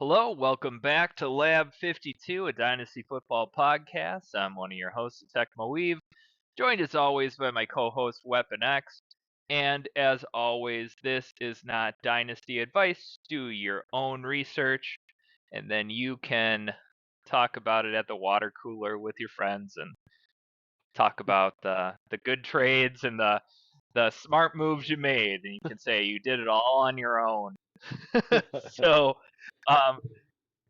Hello, welcome back to Lab 52, a Dynasty Football podcast. I'm one of your hosts, Tecmo, joined as always by my co-host Weapon X. And as always, this is not Dynasty advice. Do your own research, and then you can talk about it at the water cooler with your friends and talk about the good trades and the smart moves you made. And you can say you did it all on your own. so, um,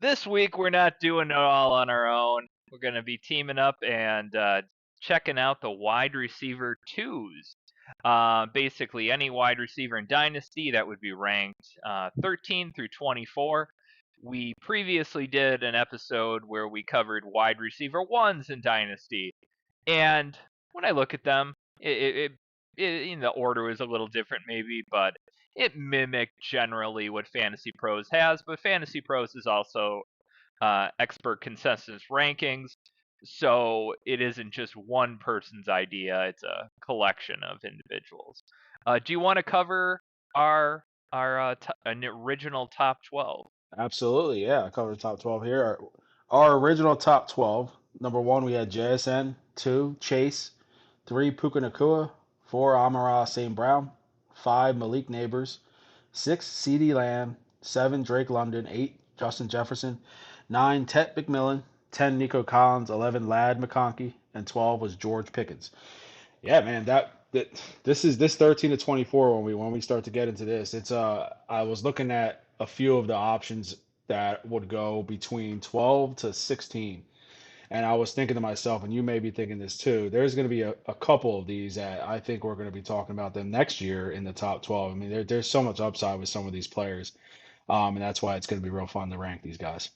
this week we're not doing it all on our own. We're going to be teaming up and checking out the wide receiver twos. Basically, any wide receiver in Dynasty that would be ranked 13 through 24. We previously did an episode where we covered wide receiver ones in Dynasty, and when I look at them, the order is a little different maybe, but it mimicked generally what Fantasy Pros has. But Fantasy Pros is also expert consensus rankings, so it isn't just one person's idea; it's a collection of individuals. Do you want to cover an original top 12? Absolutely, yeah. I covered the top 12 here. Our original top 12. Number one, we had JSN. Two, Chase. Three, Puka Nakua. Four, Amara St. Brown. Five, Malik Neighbors. Six, CeeDee Lamb. Seven, Drake London. Eight, Justin Jefferson. Nine, Tet McMillan. 10, Nico Collins. 11, Lad McConkey. And 12 was George Pickens. Yeah, man, this 13 to 24 when we start to get into this. I was looking at a few of the options that would go between 12 to 16. And I was thinking to myself, and you may be thinking this too, there's going to be a couple of these that I think we're going to be talking about them next year in the top 12. I mean, there's so much upside with some of these players. And that's why it's going to be real fun to rank these guys.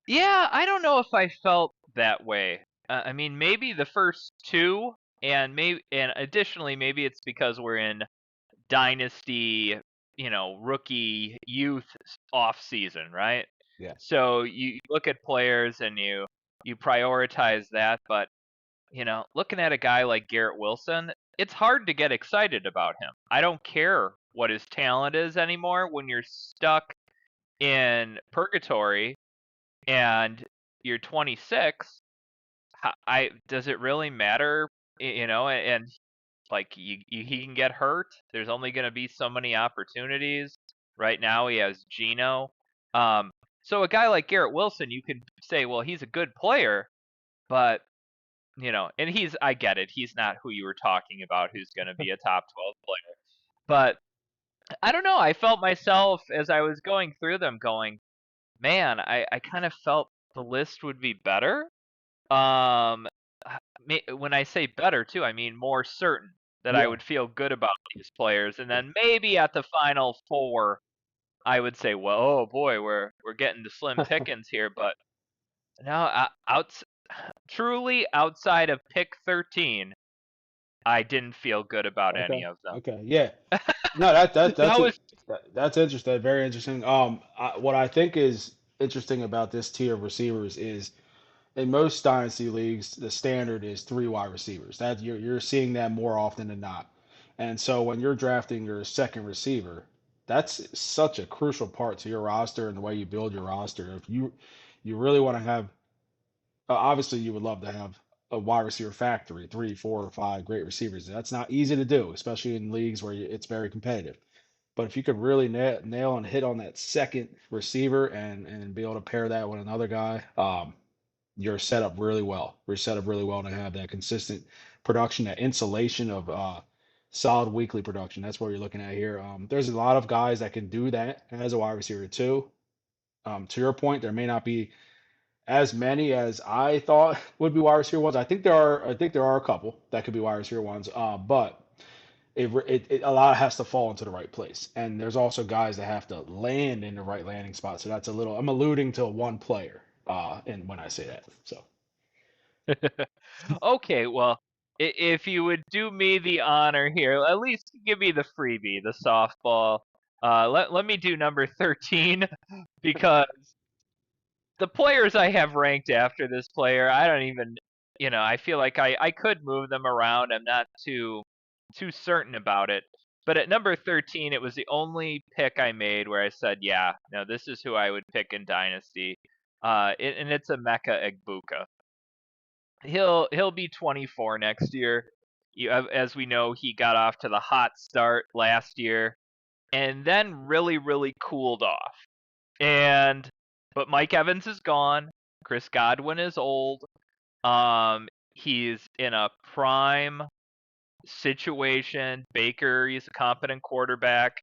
Yeah, I don't know if I felt that way. I mean, maybe the first two, and additionally, maybe it's because we're in dynasty, rookie youth off season, right? Yeah. So you look at players and you prioritize that, but looking at a guy like Garrett Wilson, it's hard to get excited about him. I don't care what his talent is anymore when you're stuck in purgatory and you're 26. I does it really matter? And like he can get hurt. There's only going to be so many opportunities. Right now he has Geno. So a guy like Garrett Wilson, you could say, well, he's a good player, but and I get it. He's not who you were talking about, who's going to be a top 12 player. But I don't know. I felt myself as I was going through them, going, man, I kind of felt the list would be better. Um, when I say better too, I mean more certain that I Yeah. would feel good about these players, and then maybe at the final four, I would say, well, oh boy, we're getting to slim pickings here. But no, truly outside of pick 13, I didn't feel good about any Okay. of them. Okay. Yeah. No, that's That it. was That's interesting. Very interesting. What I think is interesting about this tier of receivers is in most dynasty leagues, the standard is three wide receivers. That you're seeing that more often than not. And so when you're drafting your second receiver, that's such a crucial part to your roster and the way you build your roster. If you really want to have, obviously you would love to have a wide receiver factory, three, four, or five great receivers. That's not easy to do, especially in leagues where it's very competitive. But if you could really nail and hit on that second receiver and be able to pair that with another guy, you're set up really well. We're set up really well to have that consistent production, that insulation of solid weekly production. That's what you're looking at here. There's a lot of guys that can do that as a wide receiver too. To your point, there may not be as many as I thought would be wide receiver ones. I think there are. I think there are a couple that could be wide receiver ones. But a lot has to fall into the right place, and there's also guys that have to land in the right landing spot. So that's a little. I'm alluding to one player, and when I say that, so. okay. Well, if you would do me the honor here, at least give me the freebie, the softball. Let me do number 13 because the players I have ranked after this player, I don't even, I feel like I could move them around. I'm not too certain about it. But at number 13, it was the only pick I made where I said, yeah, no, this is who I would pick in Dynasty. And it's Emeka Egbuka. He'll be 24 next year. As we know, he got off to the hot start last year, and then really cooled off. But Mike Evans is gone. Chris Godwin is old. He's in a prime situation. Baker, he's a competent quarterback.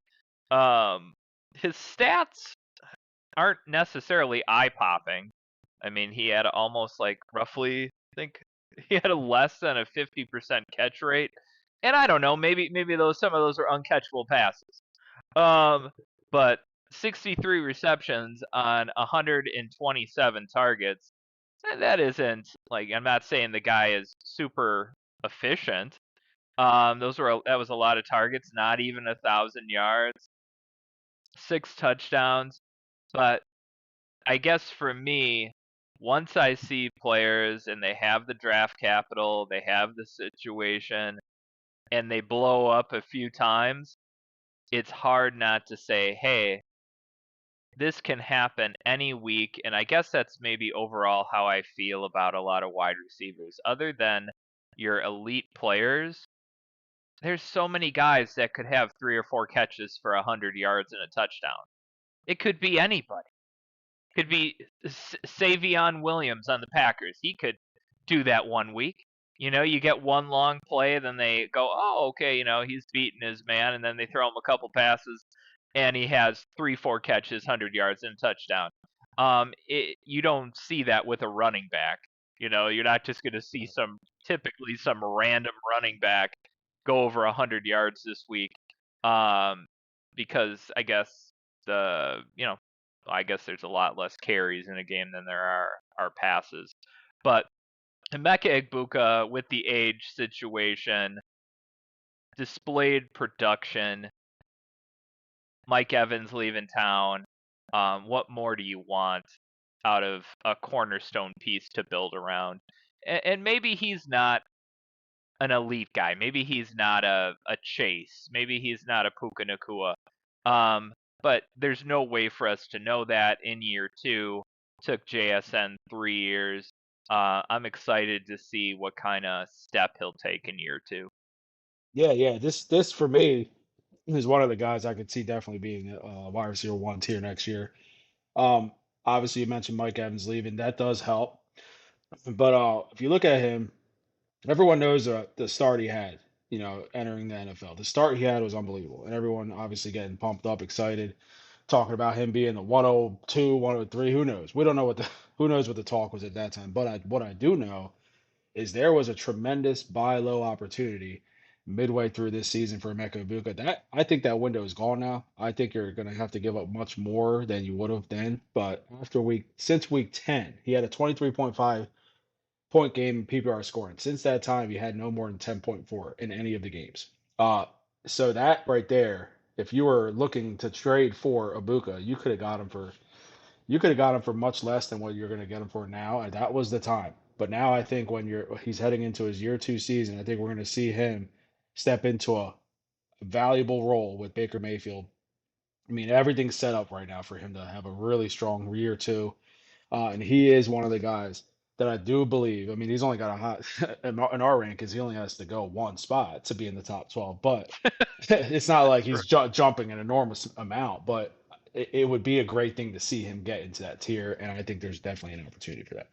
His stats aren't necessarily eye popping. I mean, he had almost like roughly, I think he had a less than a 50% catch rate. And I don't know, maybe some of those are uncatchable passes. But 63 receptions on 127 targets. That isn't like, I'm not saying the guy is super efficient. That was a lot of targets, not even 1,000 yards, 6 touchdowns. But I guess for me, once I see players and they have the draft capital, they have the situation, and they blow up a few times, it's hard not to say, hey, this can happen any week. And I guess that's maybe overall how I feel about a lot of wide receivers. Other than your elite players, there's so many guys that could have 3 or 4 catches for 100 yards and a touchdown. It could be anybody. Could be Savion Williams on the Packers. He could do that one week. You get one long play, then they go, oh, okay, he's beating his man, and then they throw him a couple passes, and he has 3, 4 catches, 100 yards, and a touchdown. You don't see that with a running back. You're not just going to see typically some random running back go over 100 yards this week, because I guess I guess there's a lot less carries in a game than there are passes. But Emeka Egbuka, with the age situation, displayed production. Mike Evans leaving town. What more do you want out of a cornerstone piece to build around? And maybe he's not an elite guy. Maybe he's not a Chase. Maybe he's not a Puka Nacua. But there's no way for us to know that in year 2. Took JSN 3 years. I'm excited to see what kind of step he'll take in year 2. Yeah. This for me is one of the guys I could see definitely being wide receiver 1 tier next year. Um, Obviously you mentioned Mike Evans leaving. That does help. But if you look at him, everyone knows the start he had, entering the NFL. The start he had was unbelievable. And everyone obviously getting pumped up, excited, talking about him being the 102, 103. Who knows? We don't know who knows what the talk was at that time. But what I do know is there was a tremendous buy low opportunity midway through this season for Emeka Egbuka. I think that window is gone now. I think you're going to have to give up much more than you would have then. But since week 10, he had a 23.5 point game in PPR scoring. Since that time, he had no more than 10.4 in any of the games. So that right there, if you were looking to trade for Egbuka, you could have got him for much less than what you're going to get him for now, and that was the time. But now I think he's heading into his year 2 season, I think we're going to see him step into a valuable role with Baker Mayfield. I mean, everything's set up right now for him to have a really strong year 2, and he is one of the guys that I do believe. I mean, he's only got a hot in our rankings. He only has to go one spot to be in the top 12, but it's not like he's jumping an enormous amount. But it would be a great thing to see him get into that tier, and I think there's definitely an opportunity for that.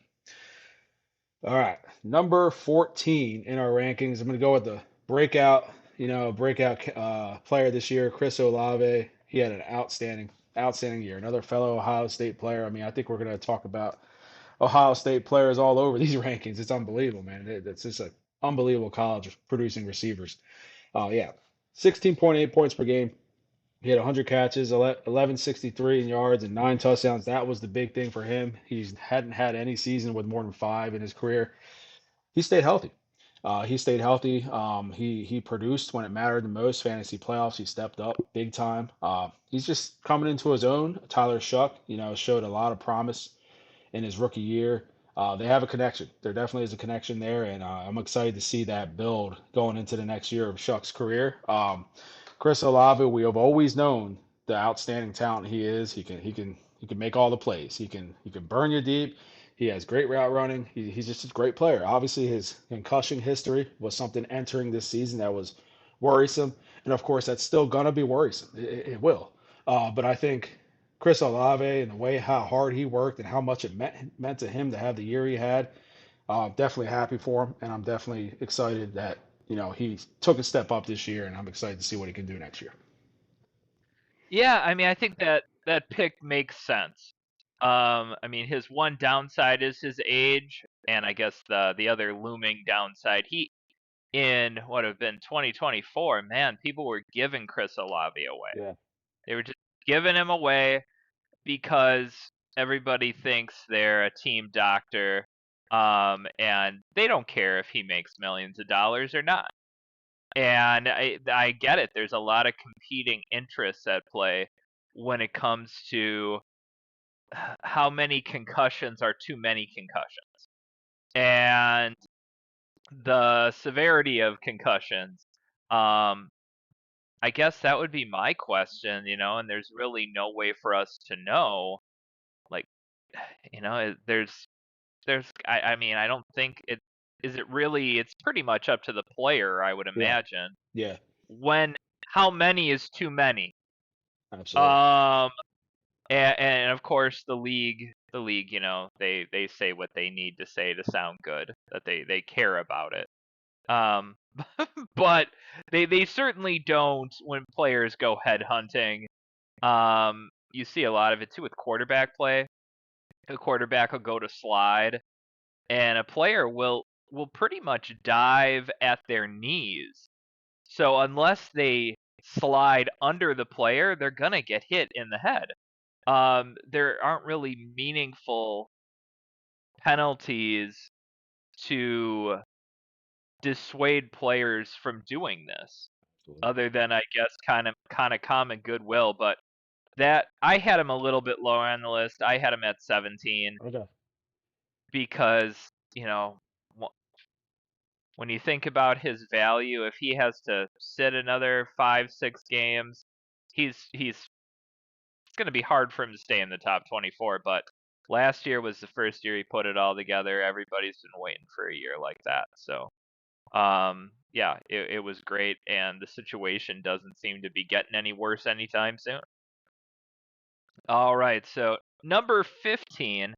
All right, number 14 in our rankings. I'm going to go with the breakout player this year, Chris Olave. He had an outstanding year. Another fellow Ohio State player. I mean, I think we're going to talk about Ohio State players all over these rankings. It's unbelievable, man. It's just an unbelievable college producing receivers. Yeah, 16.8 points per game. He had 100 catches, 1163 in yards, and 9 touchdowns. That was the big thing for him. He hadn't had any season with more than 5 in his career. He stayed healthy. He produced when it mattered the most. Fantasy playoffs, he stepped up big time. He's just coming into his own. Tyler Shuck, showed a lot of promise in his rookie year. They have a connection. There definitely is a connection there, and I'm excited to see that build going into the next year of Shuck's career. Chris Olave, we have always known the outstanding talent he is. He can make all the plays. He can burn you deep. He has great route running. He's just a great player. Obviously, his concussion history was something entering this season that was worrisome, and of course, that's still gonna be worrisome. It will. But I think Chris Olave and the way how hard he worked and how much it meant to him to have the year he had, definitely happy for him, and I'm definitely excited that he took a step up this year, and I'm excited to see what he can do next year. Yeah, I mean, I think that pick makes sense. I mean, his one downside is his age, and I guess the other looming downside, he in what have been 2024, man, people were giving Chris Olave away. Yeah, They were just giving him away because everybody thinks they're a team doctor, and they don't care if he makes millions of dollars or not. And I get it. There's a lot of competing interests at play when it comes to how many concussions are too many concussions and the severity of concussions. Um, I guess that would be my question, and there's really no way for us to know. Like, I mean, I don't think it really, it's pretty much up to the player, I would yeah, imagine, yeah, when how many is too many. absolutely. Um, and of course the league, they say what they need to say to sound good, that they care about it. Um, but they certainly don't when players go head hunting. You see a lot of it too with quarterback play. A quarterback will go to slide, and a player will pretty much dive at their knees. So unless they slide under the player, they're gonna get hit in the head. There aren't really meaningful penalties to dissuade players from doing this, Absolutely. other than I guess kind of common goodwill. But that I had him a little bit lower on the list. I had him at 17 Okay. because you know when you think about his value, if he has to sit another 5 6 games, he's it's going to be hard for him to stay in the top 24. But last year was the first year he put it all together. Everybody's been waiting for a year like that. So, yeah, it was great, and the situation doesn't seem to be getting any worse anytime soon. All right, so number 15.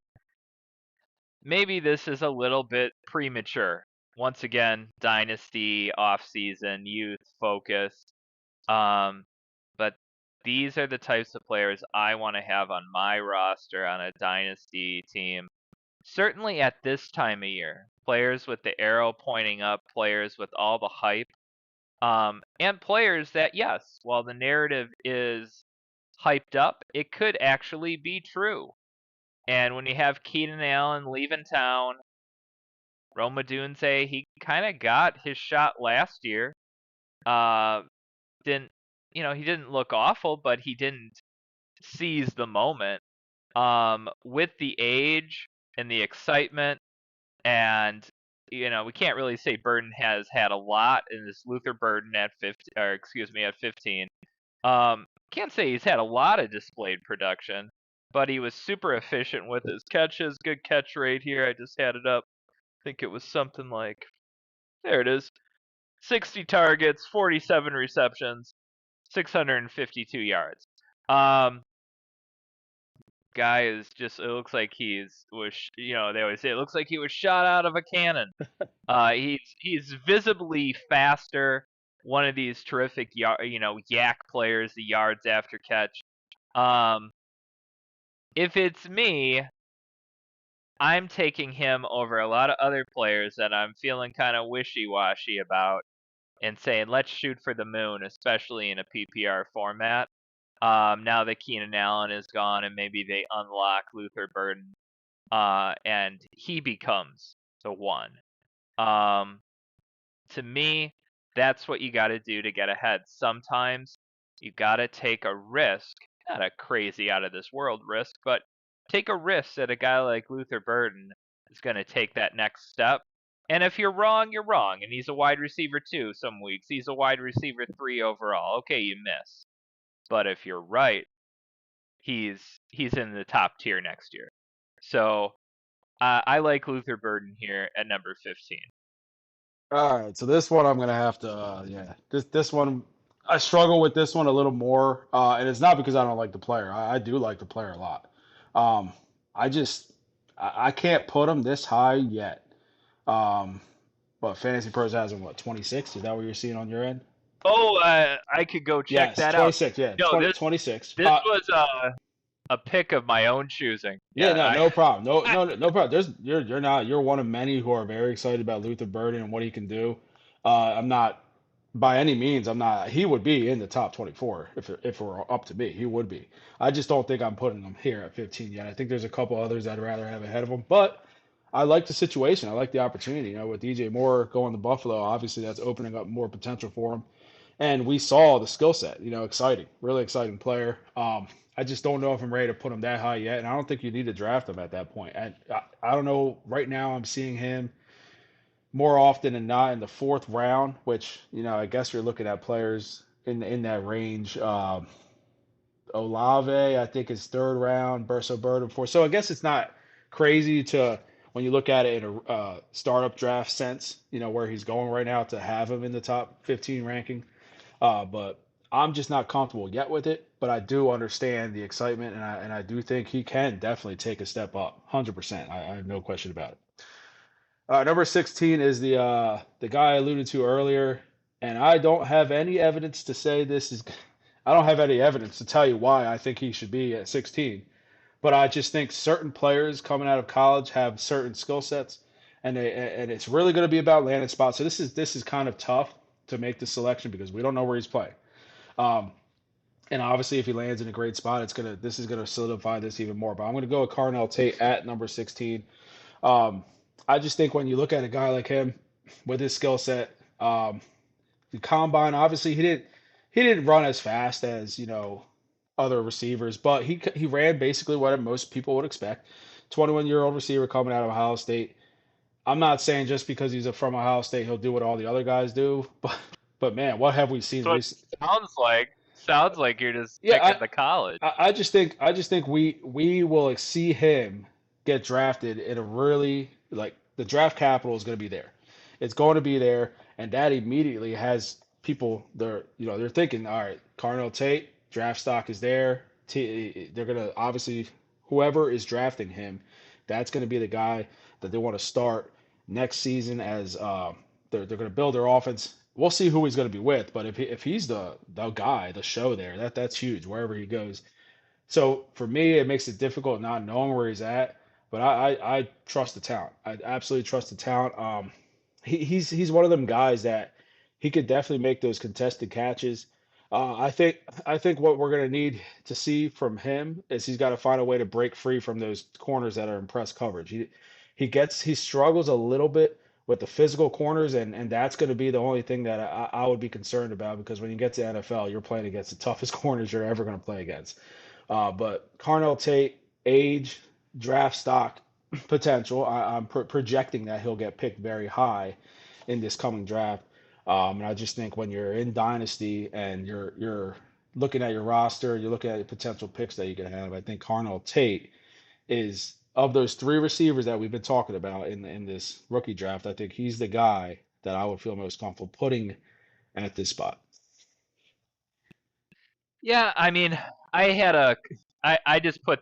Maybe this is a little bit premature. Once again, dynasty, off-season, youth focused. Um, but these are the types of players I want to have on my roster on a dynasty team. Certainly at this time of year, players with the arrow pointing up, players with all the hype, and players that, yes, while the narrative is hyped up, it could actually be true. And when you have Keenan Allen leaving town, Roma Dunze, he kind of got his shot last year. Uh, didn't he didn't look awful, but he didn't seize the moment. With the age and the excitement, and we can't really say Burden has had a lot in this Luther Burden at 50, or excuse me, at 15. Can't say he's had a lot of displayed production, but he was super efficient with his catches. Good catch rate here. I just had it up. I think it was something like, there it is, 60 targets, 47 receptions, 652 yards. Guy is just, it looks like they always say it looks like he was shot out of a cannon. He's visibly faster. One of these terrific yak players, the yards after catch. If it's me, I'm taking him over a lot of other players that I'm feeling kind of wishy-washy about, and saying let's shoot for the moon, especially in a PPR format. Now that Keenan Allen is gone, and maybe they unlock Luther Burden, and he becomes the one. Um, to me, that's what you got to do to get ahead. Sometimes you got to take a risk, not a crazy out of this world risk, but take a risk that a guy like Luther Burden is going to take that next step. And if you're wrong, you're wrong. And he's a wide receiver 2 some weeks. He's a wide receiver 3 overall. Okay, you miss. But if you're right, he's in the top tier next year. So I like Luther Burden here at number 15. All right, so this one I'm gonna have to, yeah, this one I struggle with this one a little more, and it's not because I don't like the player. I do like the player a lot. Um, I just I can't put him this high yet. Um, but Fantasy Pros has him what 26? Is that what you're seeing on your end? Oh, I could go check Yes, that out. 26. Yeah, No, 20, this 26. this was a pick of my own choosing. Yeah, Yeah, no, I no problem. No problem. You're one of many who are very excited about Luther Burden and what he can do. I'm not by any means. I'm not. He would be in the top 24 if it were up to me. He would be. I just don't think I'm putting him here at 15 yet. I think there's a couple others I'd rather have ahead of him, but I like the situation. I like the opportunity. You know, with DJ Moore going to Buffalo, obviously that's opening up more potential for him. And we saw the skill set. You know, exciting, really exciting player. I just don't know if I'm ready to put him that high yet, and I don't think you need to draft him at that point. I don't know. Right now, I'm seeing him more often than not in the fourth round, which I guess you're looking at players in that range. Olave, I think is third round. Burso Bird fourth. So I guess it's not crazy to when you look at it in a startup draft sense. Where he's going right now to have him in the top 15 ranking. But I'm just not comfortable yet with it. But I do understand the excitement, and I do think he can definitely take a step up, 100%. I have no question about it. Number 16 is the guy I alluded to earlier, and I don't have any evidence to say this is. I don't have any evidence to tell you why I think he should be at 16. But I just think certain players coming out of college have certain skill sets, and it's really going to be about landing spots. So this is kind of tough to make the selection because we don't know where he's playing. Um, and obviously, if he lands in a great spot, this is gonna solidify this even more. But I'm gonna go with Carnell Tate at number 16. Um, I just think when you look at a guy like him with his skill set, the combine obviously he didn't run as fast as other receivers, but he ran basically what most people would expect. 21-year-old receiver coming out of Ohio State. I'm not saying just because he's from Ohio State he'll do what all the other guys do, but man, what have we seen so it recently? sounds like you're just Yeah, picking the college. I just think we will see him get drafted in a really like the draft capital is going to be there. It's going to be there, and that immediately has people they're thinking, all right, Carnell Tate draft stock is there. They're gonna obviously whoever is drafting him, that's going to be the guy that they want to start next season as they're going to build their offense. We'll see who he's going to be with, but if he's the guy, the show there, that's huge wherever he goes. So for me, it makes it difficult not knowing where he's at, but I trust the talent. I absolutely trust the talent. He's one of them guys that he could definitely make those contested catches. I think what we're gonna need to see from him is he's got to find a way to break free from those corners that are in press coverage. He struggles a little bit with the physical corners, and that's going to be the only thing that I would be concerned about because when you get to NFL, you're playing against the toughest corners you're ever going to play against. But Carnell Tate, age, draft stock, potential. I'm projecting that he'll get picked very high in this coming draft. And I just think when you're in Dynasty and you're looking at your roster, you're looking at the potential picks that you can have. I think Carnell Tate is of those three receivers that we've been talking about in this rookie draft. I think he's the guy that I would feel most comfortable putting at this spot. Yeah, I mean, I had a I just put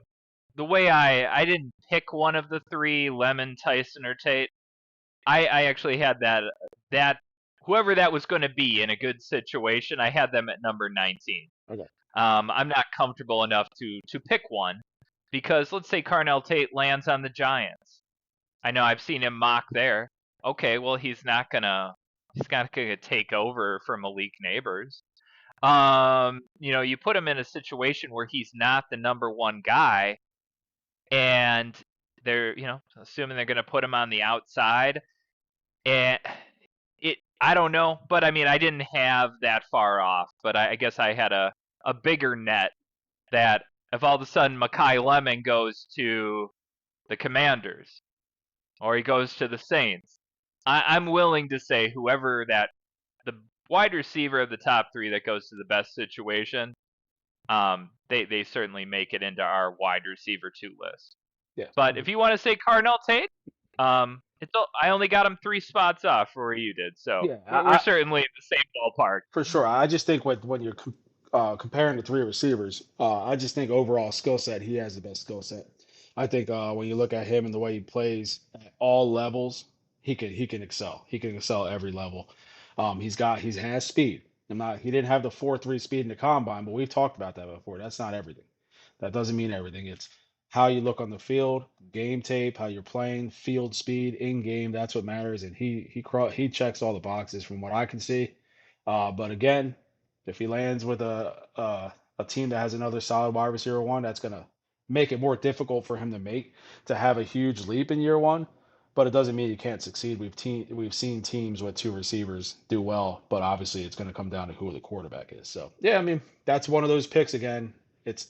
the way I didn't pick one of the three, Lemon, Tyson, or Tate. I actually had that whoever that was going to be in a good situation, I had them at number 19. Okay. I'm not comfortable enough to pick one because let's say Carnell Tate lands on the Giants. I know I've seen him mock there. Okay, well he's not gonna take over from Malik Neighbors. You put him in a situation where he's not the number one guy, and they're assuming they're gonna put him on the outside, and I don't know, but I mean I didn't have that far off, but I guess I had a bigger net that if all of a sudden Makai Lemon goes to the Commanders or he goes to the Saints, I'm willing to say whoever that the wide receiver of the top three that goes to the best situation, they certainly make it into our wide receiver two list. Yeah. But if you want to say Cardinal Tate, I only got him 3 spots off for where you did, so Yeah. we're certainly in the same ballpark. For sure. I just think when you're comparing the three receivers, I just think overall skill set, he has the best skill set. I think when you look at him and the way he plays at all levels, he can excel. He can excel at every level. He has speed. He didn't have the 4.3 speed in the combine, but we've talked about that before. That's not everything. That doesn't mean everything. It's how you look on the field, game tape, how you're playing, field speed, in game. That's what matters. And he checks all the boxes from what I can see. But again, if he lands with a team that has another solid wide receiver one, that's gonna make it more difficult for him to have a huge leap in year one. But it doesn't mean he can't succeed. We've seen teams with two receivers do well, but obviously it's going to come down to who the quarterback is. So yeah, I mean that's one of those picks again. It's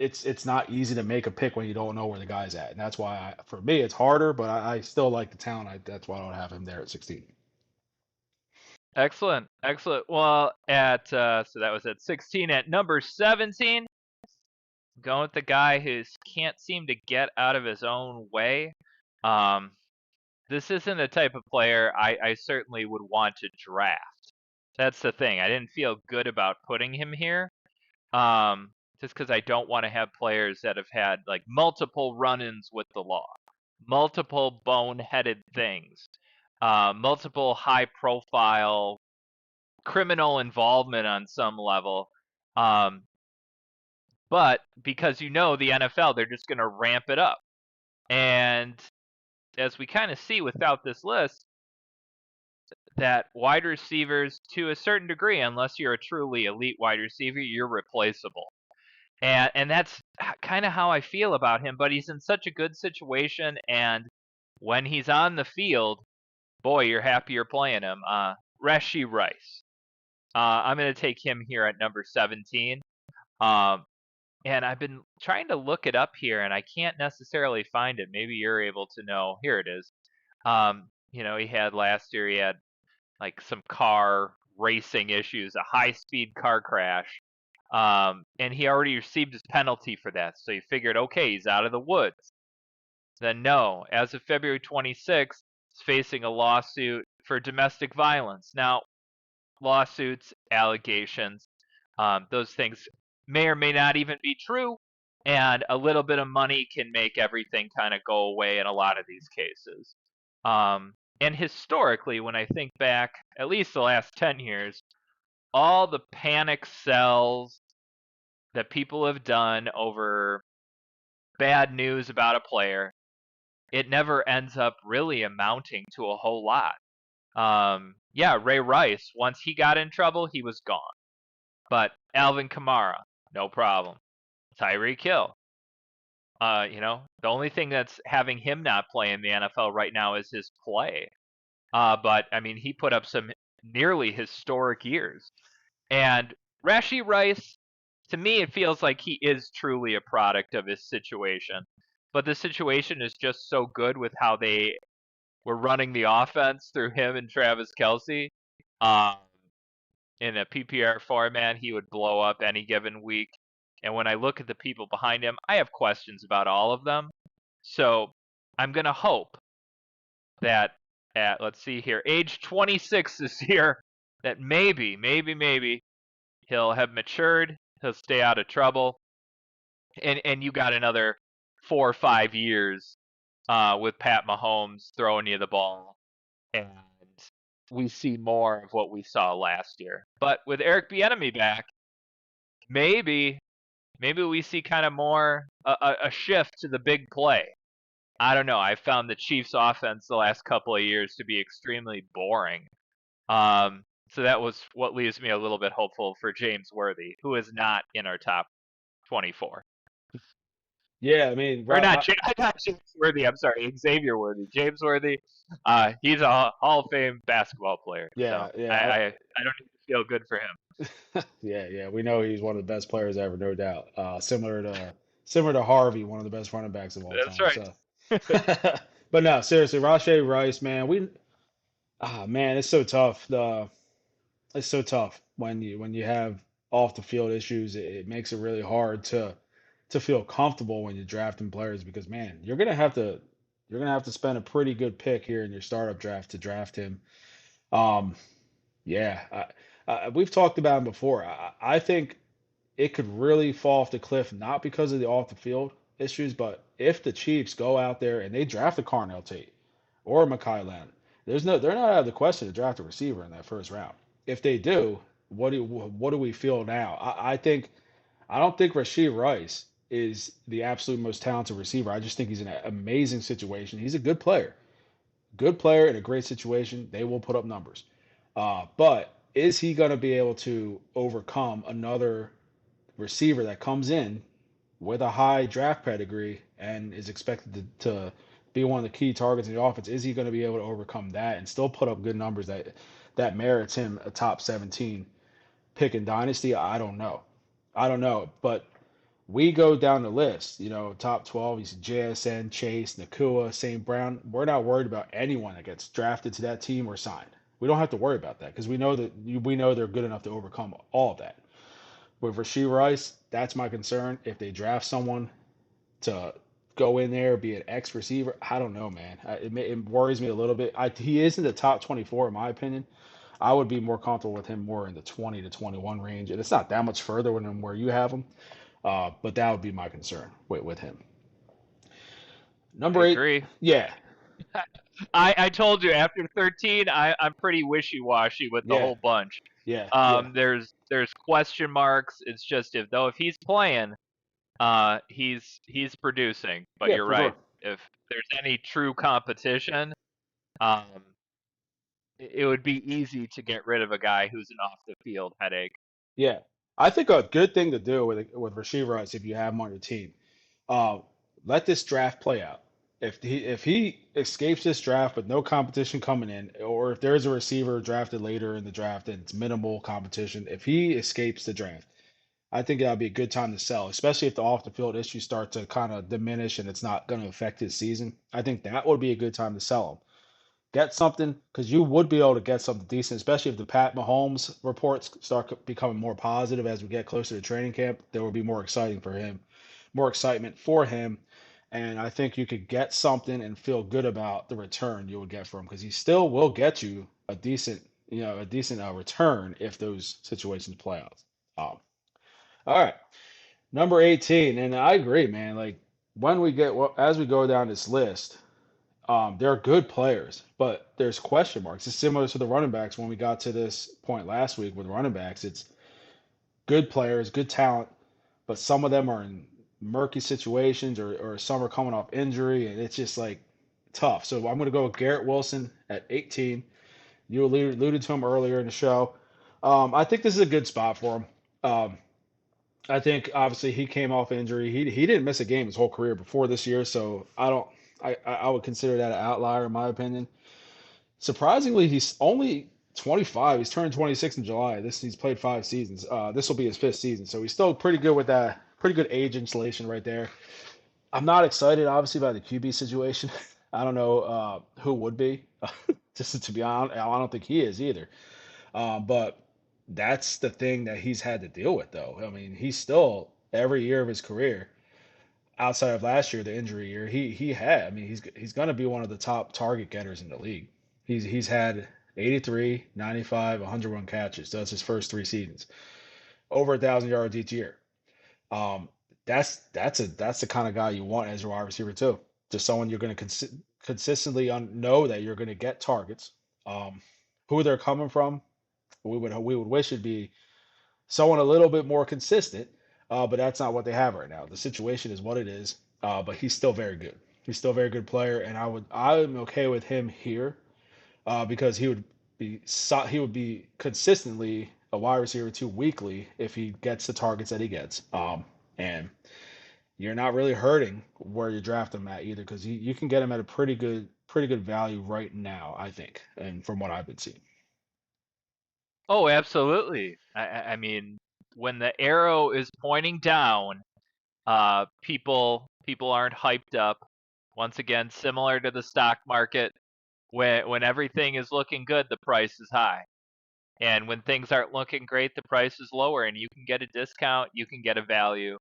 it's not easy to make a pick when you don't know where the guy's at, and that's why for me it's harder. But I still like the talent. That's why I don't have him there at 16. Excellent, excellent. Well, at so that was at 16. At number 17, going with the guy who can't seem to get out of his own way. Um, this isn't the type of player I certainly would want to draft. That's the thing. I didn't feel good about putting him here. Just because I don't want to have players that have had like multiple run-ins with the law, multiple boneheaded things, multiple high-profile criminal involvement on some level. Um, but because the NFL, they're just going to ramp it up. And as we kind of see without this list, that wide receivers, to a certain degree, unless you're a truly elite wide receiver, you're replaceable. And that's kind of how I feel about him. But he's in such a good situation, and when he's on the field, boy, you're happy you're playing him. Rashee Rice. I'm going to take him here at number 17. Um, and I've been trying to look it up here, and I can't necessarily find it. Maybe you're able to know. Here it is. He had last year. He had like some car racing issues, a high-speed car crash. And he already received his penalty for that. So you figured, okay, he's out of the woods. Then no, as of February 26th, he's facing a lawsuit for domestic violence. Now, lawsuits, allegations, those things may or may not even be true. And a little bit of money can make everything kind of go away in a lot of these cases. And historically, when I think back, at least the last 10 years, all the panic sells that people have done over bad news about a player, it never ends up really amounting to a whole lot. Yeah, Ray Rice, once he got in trouble, he was gone. But Alvin Kamara, no problem. Tyreek Hill, the only thing that's having him not play in the NFL right now is his play. But I mean, he put up some nearly historic years. And Rashee Rice, to me, it feels like he is truly a product of his situation. But the situation is just so good with how they were running the offense through him and Travis Kelce. Um, in a PPR format, he would blow up any given week. And when I look at the people behind him, I have questions about all of them. So I'm going to hope that at, let's see here, age 26 this year, that maybe he'll have matured, he'll stay out of trouble, and you got another 4 or 5 years with Pat Mahomes throwing you the ball, and we see more of what we saw last year. But with Eric Bieniemy back, maybe we see kind of more a shift to the big play. I don't know. I found the Chiefs' offense the last couple of years to be extremely boring. So that was what leaves me a little bit hopeful for James Worthy, who is not in our top 24. Yeah, I mean, Or not, not James Worthy. I'm sorry, Xavier Worthy. James Worthy. He's a Hall of Fame basketball player. yeah, So yeah, I don't need to feel good for him. yeah. We know he's one of the best players ever, no doubt. Similar to Harvey, one of the best running backs of all That's time. right. So, but no, seriously, Rashee Rice, man, Man, it's so tough. It's so tough when you have off the field issues. It makes it really hard to feel comfortable when you're drafting players because man, you're gonna have to spend a pretty good pick here in your startup draft to draft him. Um, yeah, we've talked about him before. I think it could really fall off the cliff not because of the off the field issues, but if the Chiefs go out there and they draft a Carnell Tate or Mekhi Leonard, they're not out of the question to draft a receiver in that first round. If they do, what do we feel now? I don't think Rashee Rice is the absolute most talented receiver. I just think he's in an amazing situation. He's a good player in a great situation. They will put up numbers, but is he going to be able to overcome another receiver that comes in with a high draft pedigree and is expected to be one of the key targets in the offense? Is he going to be able to overcome that and still put up good numbers that merits him a top 17 pick in Dynasty? I don't know. I don't know. But we go down the list, top 12, you see JSN, Chase, Nakua, St. Brown. We're not worried about anyone that gets drafted to that team or signed. We don't have to worry about that because we know they're good enough to overcome all of that. With Rashee Rice, that's my concern. If they draft someone to go in there, be an X receiver, I don't know, man. It worries me a little bit. He is in the top 24 in my opinion. I would be more comfortable with him more in the 20 to 21 range, and it's not that much further than where you have him. But that would be my concern with him. I Number eight, agree. yeah, I told you after 13, I'm pretty wishy-washy with the yeah, whole bunch. yeah, There's question marks. It's just if he's playing, he's producing. But yeah, you're for right. sure. If there's any true competition, um, it would be easy to get rid of a guy who's an off the field headache. Yeah, I think a good thing to do with Rasheed Rice if you have him on your team, uh, let this draft play out. If he escapes this draft with no competition coming in, or if there's a receiver drafted later in the draft and it's minimal competition, if he escapes the draft, I think that'll be a good time to sell, especially if the off the field issues start to kind of diminish and it's not going to affect his season. I think that would be a good time to sell him. Get something because you would be able to get something decent, especially if the Pat Mahomes reports start becoming more positive as we get closer to training camp. There will be more exciting for him, more excitement for him, and I think you could get something and feel good about the return you would get for him because he still will get you a decent return if those situations play out. Um, all right, number 18, and I agree, man. Like when we get as we go down this list. They're good players, but there's question marks. It's similar to the running backs when we got to this point last week with running backs. It's good players, good talent, but some of them are in murky situations or some are coming off injury, and it's just like tough. So I'm going to go with Garrett Wilson at 18. You alluded to him earlier in the show. I think this is a good spot for him. I think obviously he came off injury. He didn't miss a game his whole career before this year, so I don't. I would consider that an outlier in my opinion. Surprisingly, he's only 25. He's turned 26 in July. He's played 5 seasons. This will be his fifth season, so he's still pretty good with that. Pretty good age insulation right there. I'm not excited, obviously, by the QB situation. I don't know who would be. Just to be honest, I don't think he is either. But that's the thing that he's had to deal with, though. I mean, he's still every year of his career, outside of last year, the injury year, he had. I mean, he's going to be one of the top target getters in the league. He's had 83, 95, 101 catches. So that's his first 3 seasons. Over 1,000 yards each year. Um, that's the kind of guy you want as your wide receiver too. Just someone you're going to consistently know that you're going to get targets. Who they're coming from, we would wish it'd be someone a little bit more consistent, but that's not what they have right now. The situation is what it is, but he's still very good. He's still a very good player, and I'm okay with him here because he would be consistently a wide receiver 2 weekly if he gets the targets that he gets. And you're not really hurting where you draft him at either because you can get him at a pretty good value right now, I think, and from what I've been seeing. Oh, absolutely. I mean, when the arrow is pointing down, people aren't hyped up. Once again, similar to the stock market, When everything is looking good, the price is high. And when things aren't looking great, the price is lower, and you can get a discount, you can get a value.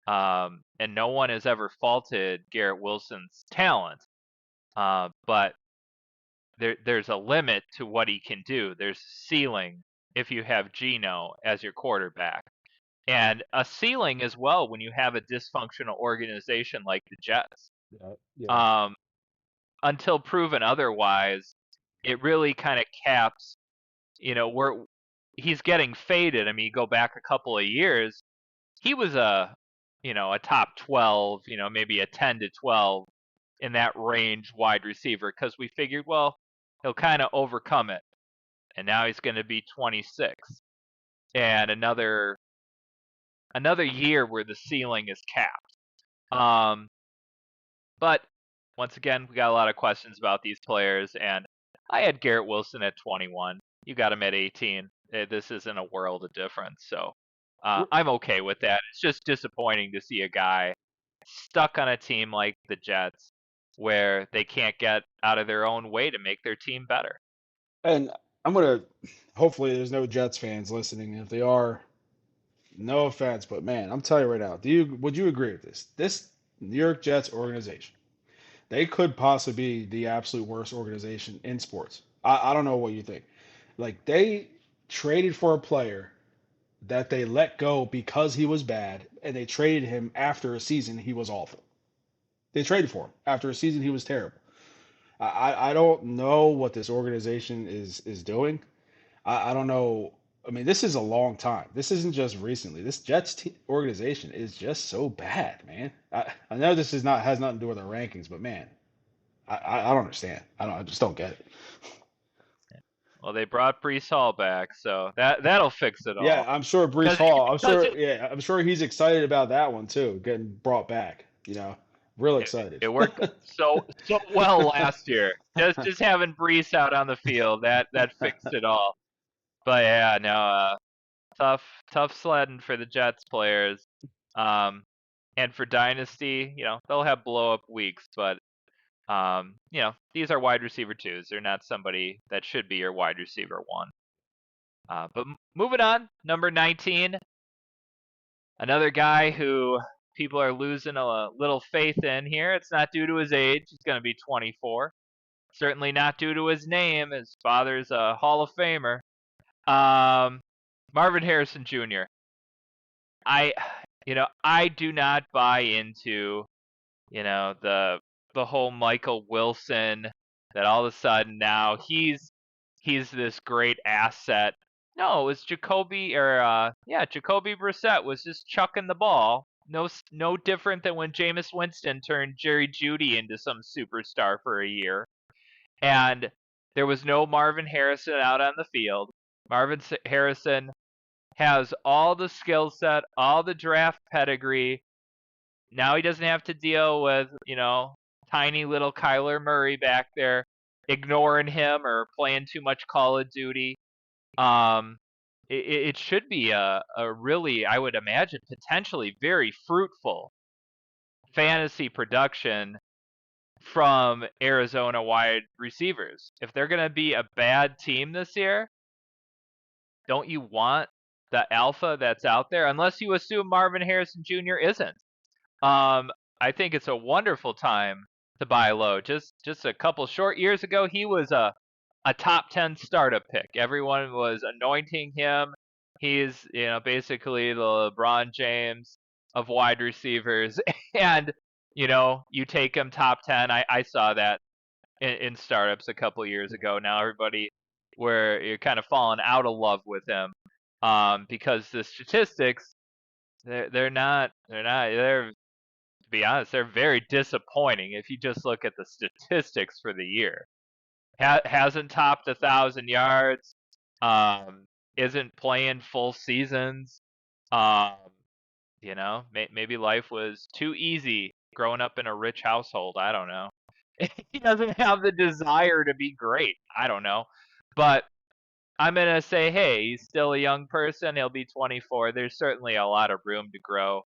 And no one has ever faulted Garrett Wilson's talent, but there's a limit to what he can do. There's a ceiling if you have Geno as your quarterback, and a ceiling as well when you have a dysfunctional organization like the Jets. Yeah, yeah. Um, until proven otherwise, it really kind of caps. Where he's getting faded. I mean, you go back a couple of years, he was a top 12, maybe a 10 to 12 in that range wide receiver because we figured, well, he'll kind of overcome it. And now he's going to be 26. And another year where the ceiling is capped. But once again, we got a lot of questions about these players, and I had Garrett Wilson at 21. You got him at 18. This isn't a world of difference, so I'm okay with that. It's just disappointing to see a guy stuck on a team like the Jets where they can't get out of their own way to make their team better. And hopefully there's no Jets fans listening. If they are, no offense, but man, I'm telling you right now, would you agree with this? This New York Jets organization, they could possibly be the absolute worst organization in sports. I don't know what you think. Like they traded for a player that they let go because he was bad, and they traded him after a season he was awful. They traded for him after a season he was terrible. I don't know what this organization is doing. I don't know. I mean, this is a long time. This isn't just recently. This organization is just so bad, man. I know this has nothing to do with our rankings, but man, I don't understand. I just don't get it. Well, they brought Brees Hall back, so that'll fix it Yeah, all. I'm sure Brees Because Hall. because it, I'm sure he's excited about that one too, getting brought back. Real it, excited. it worked so well last year. Just having Brees out on the field that fixed it all. But yeah, no, tough sledding for the Jets players. And for Dynasty, they'll have blow up weeks, but these are wide receiver twos. They're not somebody that should be your wide receiver one. But moving on, number 19, another guy who people are losing a little faith in here. It's not due to his age. He's going to be 24. Certainly not due to his name. His father's a Hall of Famer. Marvin Harrison Jr. I, I do not buy into, the whole Michael Wilson that all of a sudden now he's this great asset. No, it was Jacoby Brissett was just chucking the ball. No different than when Jameis Winston turned Jerry Jeudy into some superstar for a year. And there was no Marvin Harrison out on the field. Marvin Harrison has all the skill set, all the draft pedigree. Now he doesn't have to deal with, tiny little Kyler Murray back there ignoring him or playing too much Call of Duty. It should be a really, I would imagine, potentially very fruitful fantasy production from Arizona wide receivers. If they're going to be a bad team this year, don't you want the alpha that's out there? Unless you assume Marvin Harrison Jr. isn't. I think it's a wonderful time to buy low. Just a couple short years ago, he was a top 10 startup pick. Everyone was anointing him. He's, basically the LeBron James of wide receivers. And, you take him top 10. I saw that in startups a couple years ago. Now everybody, where you're kind of falling out of love with him because the statistics, they're to be honest, they're very disappointing if you just look at the statistics for the year. Hasn't topped 1,000 yards. Isn't playing full seasons. Um, maybe life was too easy growing up in a rich household. I don't know. He doesn't have the desire to be great. I don't know. But I'm going to say, hey, he's still a young person. He'll be 24. There's certainly a lot of room to grow.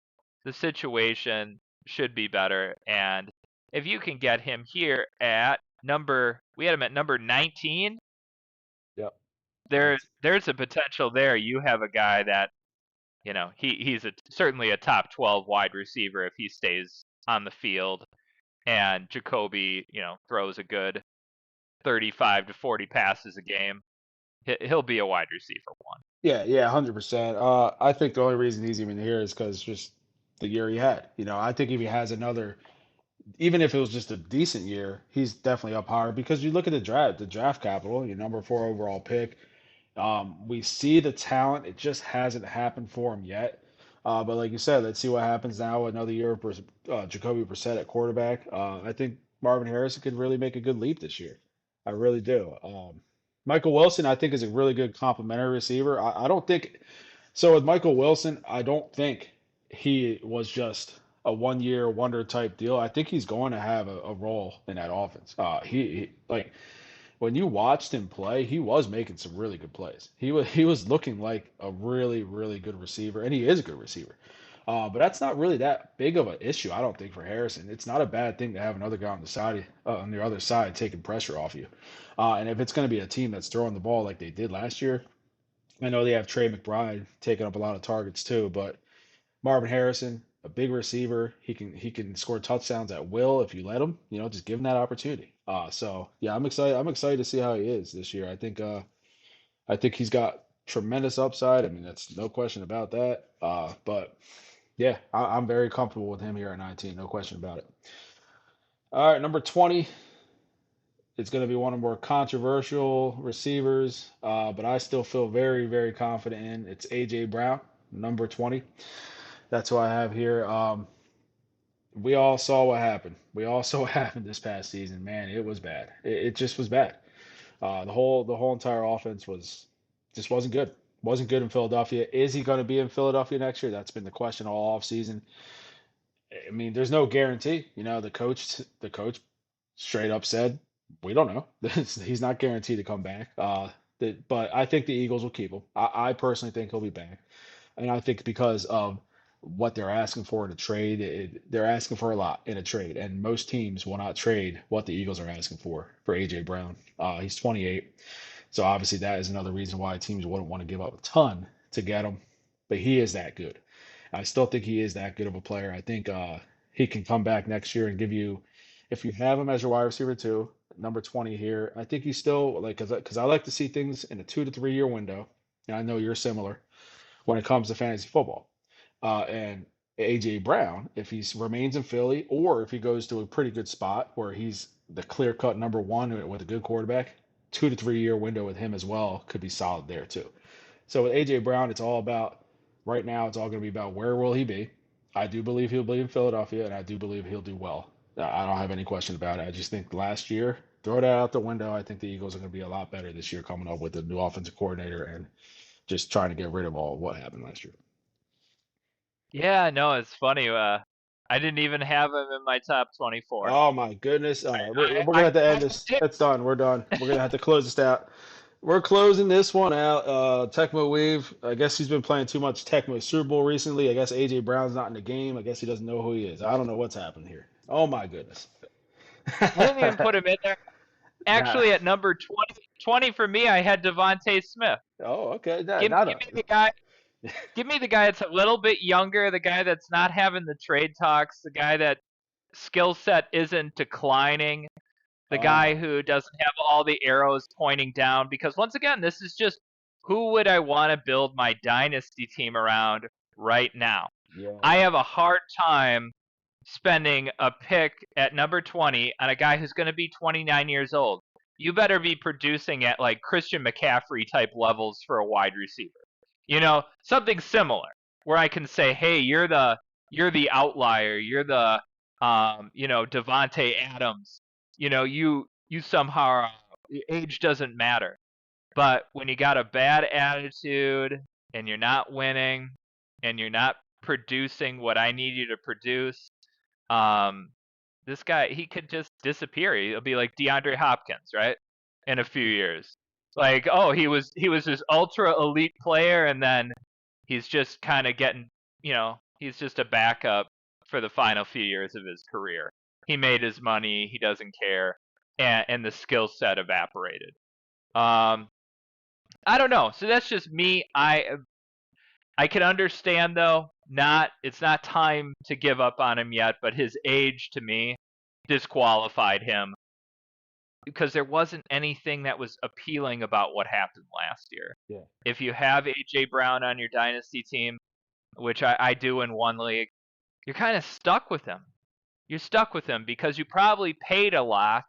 The situation should be better. And if you can get him here at we had him at number 19. Yep. There's a potential there. You have a guy that, he's certainly a top 12 wide receiver if he stays on the field, and Jacoby, throws a good 35 to 40 passes a game. He'll be a wide receiver one. Yeah, 100%. I think the only reason he's even here is because just the year he had. I think if he has another, even if it was just a decent year, he's definitely up higher because you look at the draft capital, your number 4 overall pick. We see the talent; it just hasn't happened for him yet. But like you said, let's see what happens now. Another year of Jacoby Brissett at quarterback. I think Marvin Harrison could really make a good leap this year. I really do. Michael Wilson, I think, is a really good complementary receiver. I don't think so. With Michael Wilson, I don't think he was just a 1 year wonder type deal. I think he's going to have a role in that offense. He like when you watched him play, he was making some really good plays. He was looking like a really really good receiver, and he is a good receiver. But that's not really that big of an issue, I don't think, for Harrison. It's not a bad thing to have another guy on the side, on the other side, taking pressure off you. And if it's going to be a team that's throwing the ball like they did last year, I know they have Trey McBride taking up a lot of targets too, but Marvin Harrison, a big receiver, he can score touchdowns at will if you let him. Just give him that opportunity. So yeah, I'm excited. I'm excited to see how he is this year. I think he's got tremendous upside. I mean, that's no question about that. But yeah, I'm very comfortable with him here at 19. No question about it. All right, number 20. It's going to be one of the more controversial receivers, but I still feel very, very confident in. It's AJ Brown, number 20. That's who I have here. We all saw what happened. We all saw what happened this past season. Man, it was bad. It just was bad. The whole entire offense just wasn't good. Wasn't good in Philadelphia. Is he going to be in Philadelphia next year? That's been the question all off season. I mean, there's no guarantee. The coach straight up said, "We don't know. He's not guaranteed to come back." But I think the Eagles will keep him. I personally think he'll be back, and I think because of what they're asking for in a trade, they're asking for a lot in a trade, and most teams will not trade what the Eagles are asking for AJ Brown. He's 28, so obviously that is another reason why teams wouldn't want to give up a ton to get him. But he is that good. I still think he is that good of a player. I think he can come back next year and give you, if you have him as your wide receiver too, number 20 here. I think he's still like because I like to see things in a 2 to 3 year window, and I know you're similar when it comes to fantasy football. And AJ Brown, if he remains in Philly or if he goes to a pretty good spot where he's the clear cut number one with a good quarterback, 2 to 3 year window with him as well could be solid there too. So with AJ Brown, it's all about right now. It's all going to be about where will he be. I do believe he'll be in Philadelphia, and I do believe he'll do well. I don't have any question about it. I just think last year, throw that out the window. I think the Eagles are going to be a lot better this year coming up with a new offensive coordinator and just trying to get rid of all what happened last year. Yeah, no, it's funny. I didn't even have him in my top 24. Oh my goodness! All right, we're I gonna have to end asked this. him. It's done. We're done. We're gonna have to close this out. We're closing this one out. Tecmo Weave. I guess he's been playing too much Tecmo Super Bowl recently. I guess AJ Brown's not in the game. I guess he doesn't know who he is. I don't know what's happened here. Oh my goodness. I didn't even put him in there. Nah. Actually, at number 20 for me, I had Devontae Smith. Oh, okay. Nah, Give, not give a. me the guy. Give me the guy that's a little bit younger, the guy that's not having the trade talks, the guy that skill set isn't declining, the guy Oh, who doesn't have all the arrows pointing down. Because once again, this is just who would I want to build my dynasty team around right now. yeah. I have a hard time spending a pick at number 20 on a guy who's going to be 29 years old. You better be producing at like Christian McCaffrey type levels for a wide receiver. Something ssimilar where I can say, "Hey, you're the outlier. You're the Devonte Adams. You somehow age doesn't matter." But when you got a bad attitude and you're not winning and you're not producing what I need you to produce, um, this guy, he could just disappear. He'll be like DeAndre Hopkins, right? In a few years. Like, oh, he was this ultra elite player, and then he's just kind of getting, he's just a backup for the final few years of his career. He made his money. He doesn't care. and the skill set evaporated. Um, I don't know. So that's just me. I can understand though. Not It's not time to give up on him yet, but his age to me disqualified him because there wasn't anything that was appealing about what happened last year. Yeah. If you have AJ Brown on your dynasty team, which I do in one league, you're kind of stuck with him. You're stuck with him because you probably paid a lot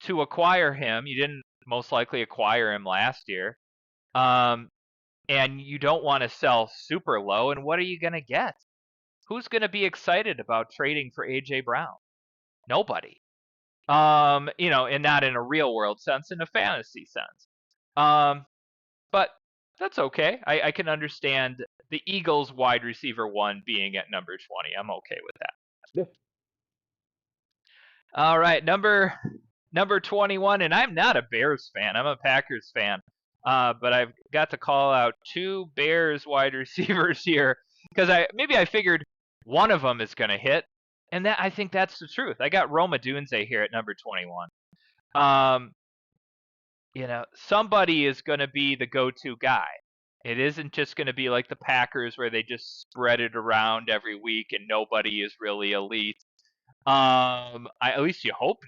to acquire him. You didn't most likely acquire him last year. Um, and you don't want to sell super low. And what are you going to get? Who's going to be excited about trading for AJ Brown? Nobody. And not in a real world sense, in a fantasy sense. But that's okay. I can understand the Eagles wide receiver one being at number 20. I'm okay with that. Yeah. All right, number 21, and I'm not a Bears fan. I'm a Packers fan. But I've got to call out two Bears wide receivers here because I figured one of them is going to hit, and I think that's the truth. I got Roma Dunze here at number 21. Um, somebody is going to be the go-to guy. It isn't just going to be like the Packers where they just spread it around every week and nobody is really elite. At least you hope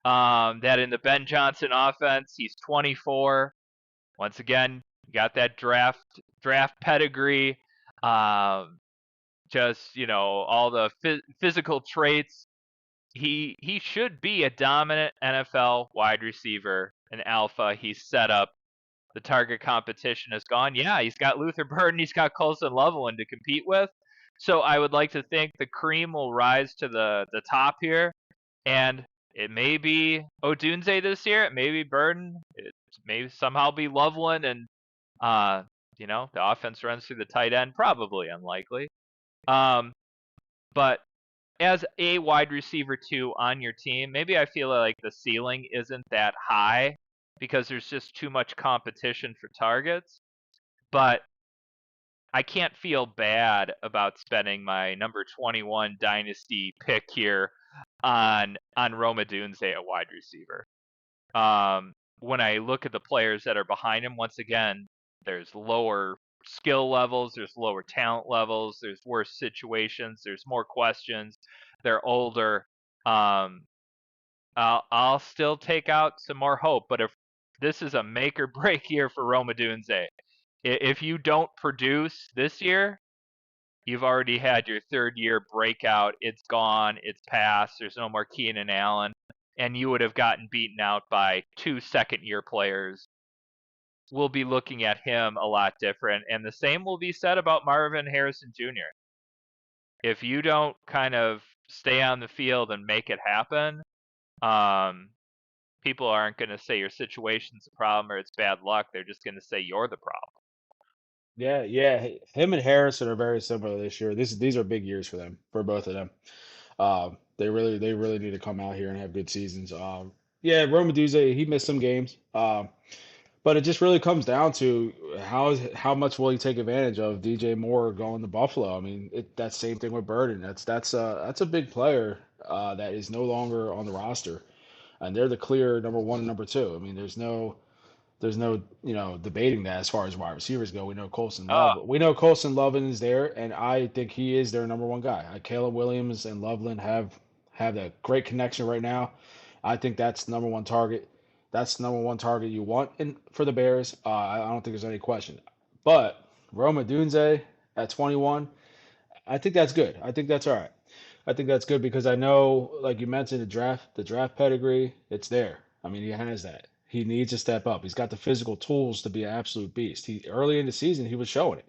not. That in the Ben Johnson offense, he's 24. Once again, you got that draft pedigree. Just all the physical traits. He should be a dominant NFL wide receiver, an alpha. He's set up. The target competition is gone. Yeah, he's got Luther Burden, he's got Colson Loveland to compete with. So I would like to think the cream will rise to the top here, and it may be Odunze this year. It may be Burden. It may somehow be Loveland, and the offense runs through the tight end. Probably unlikely. But as a wide receiver two on your team, maybe I feel like the ceiling isn't that high because there's just too much competition for targets. But I can't feel bad about spending my number 21 dynasty pick here on Roma Dunze at wide receiver. When I look at the players that are behind him, once again, there's lower skill levels, there's lower talent levels, there's worse situations, there's more questions. They're older. I'll still take out some more hope, but if this is a make or break year for Roma Dunze, if you don't produce this year, you've already had your third year breakout. It's gone. It's past. There's no more Keenan Allen. And you would have gotten beaten out by two second-year players. We'll be looking at him a lot different. And the same will be said about Marvin Harrison Jr. If you don't kind of stay on the field and make it happen, people aren't going to say your situation's a problem or it's bad luck. They're just going to say you're the problem. Yeah, yeah. Him and Harrison are very similar this year. These are big years for them, for both of them. They really need to come out here and have good seasons. Yeah, Romaduze, he missed some games. But it just really comes down to how much will he take advantage of DJ Moore going to Buffalo. I mean, that same thing with Burden. That's a big player that is no longer on the roster, and they're the clear number one and number two. I mean, there's no debating that as far as wide receivers go. Oh, We know Colson Loveland is there, and I think he is their number one guy. Caleb Williams and Loveland have that great connection right now. I think that's number one target. That's the number one target you want for the Bears. I don't think there's any question. But Roma Dunze at 21, I think that's good. I think that's all right. I think that's good because I know, like you mentioned, the draft pedigree, it's there. I mean, he has that. He needs to step up. He's got the physical tools to be an absolute beast. He early in the season, he was showing it.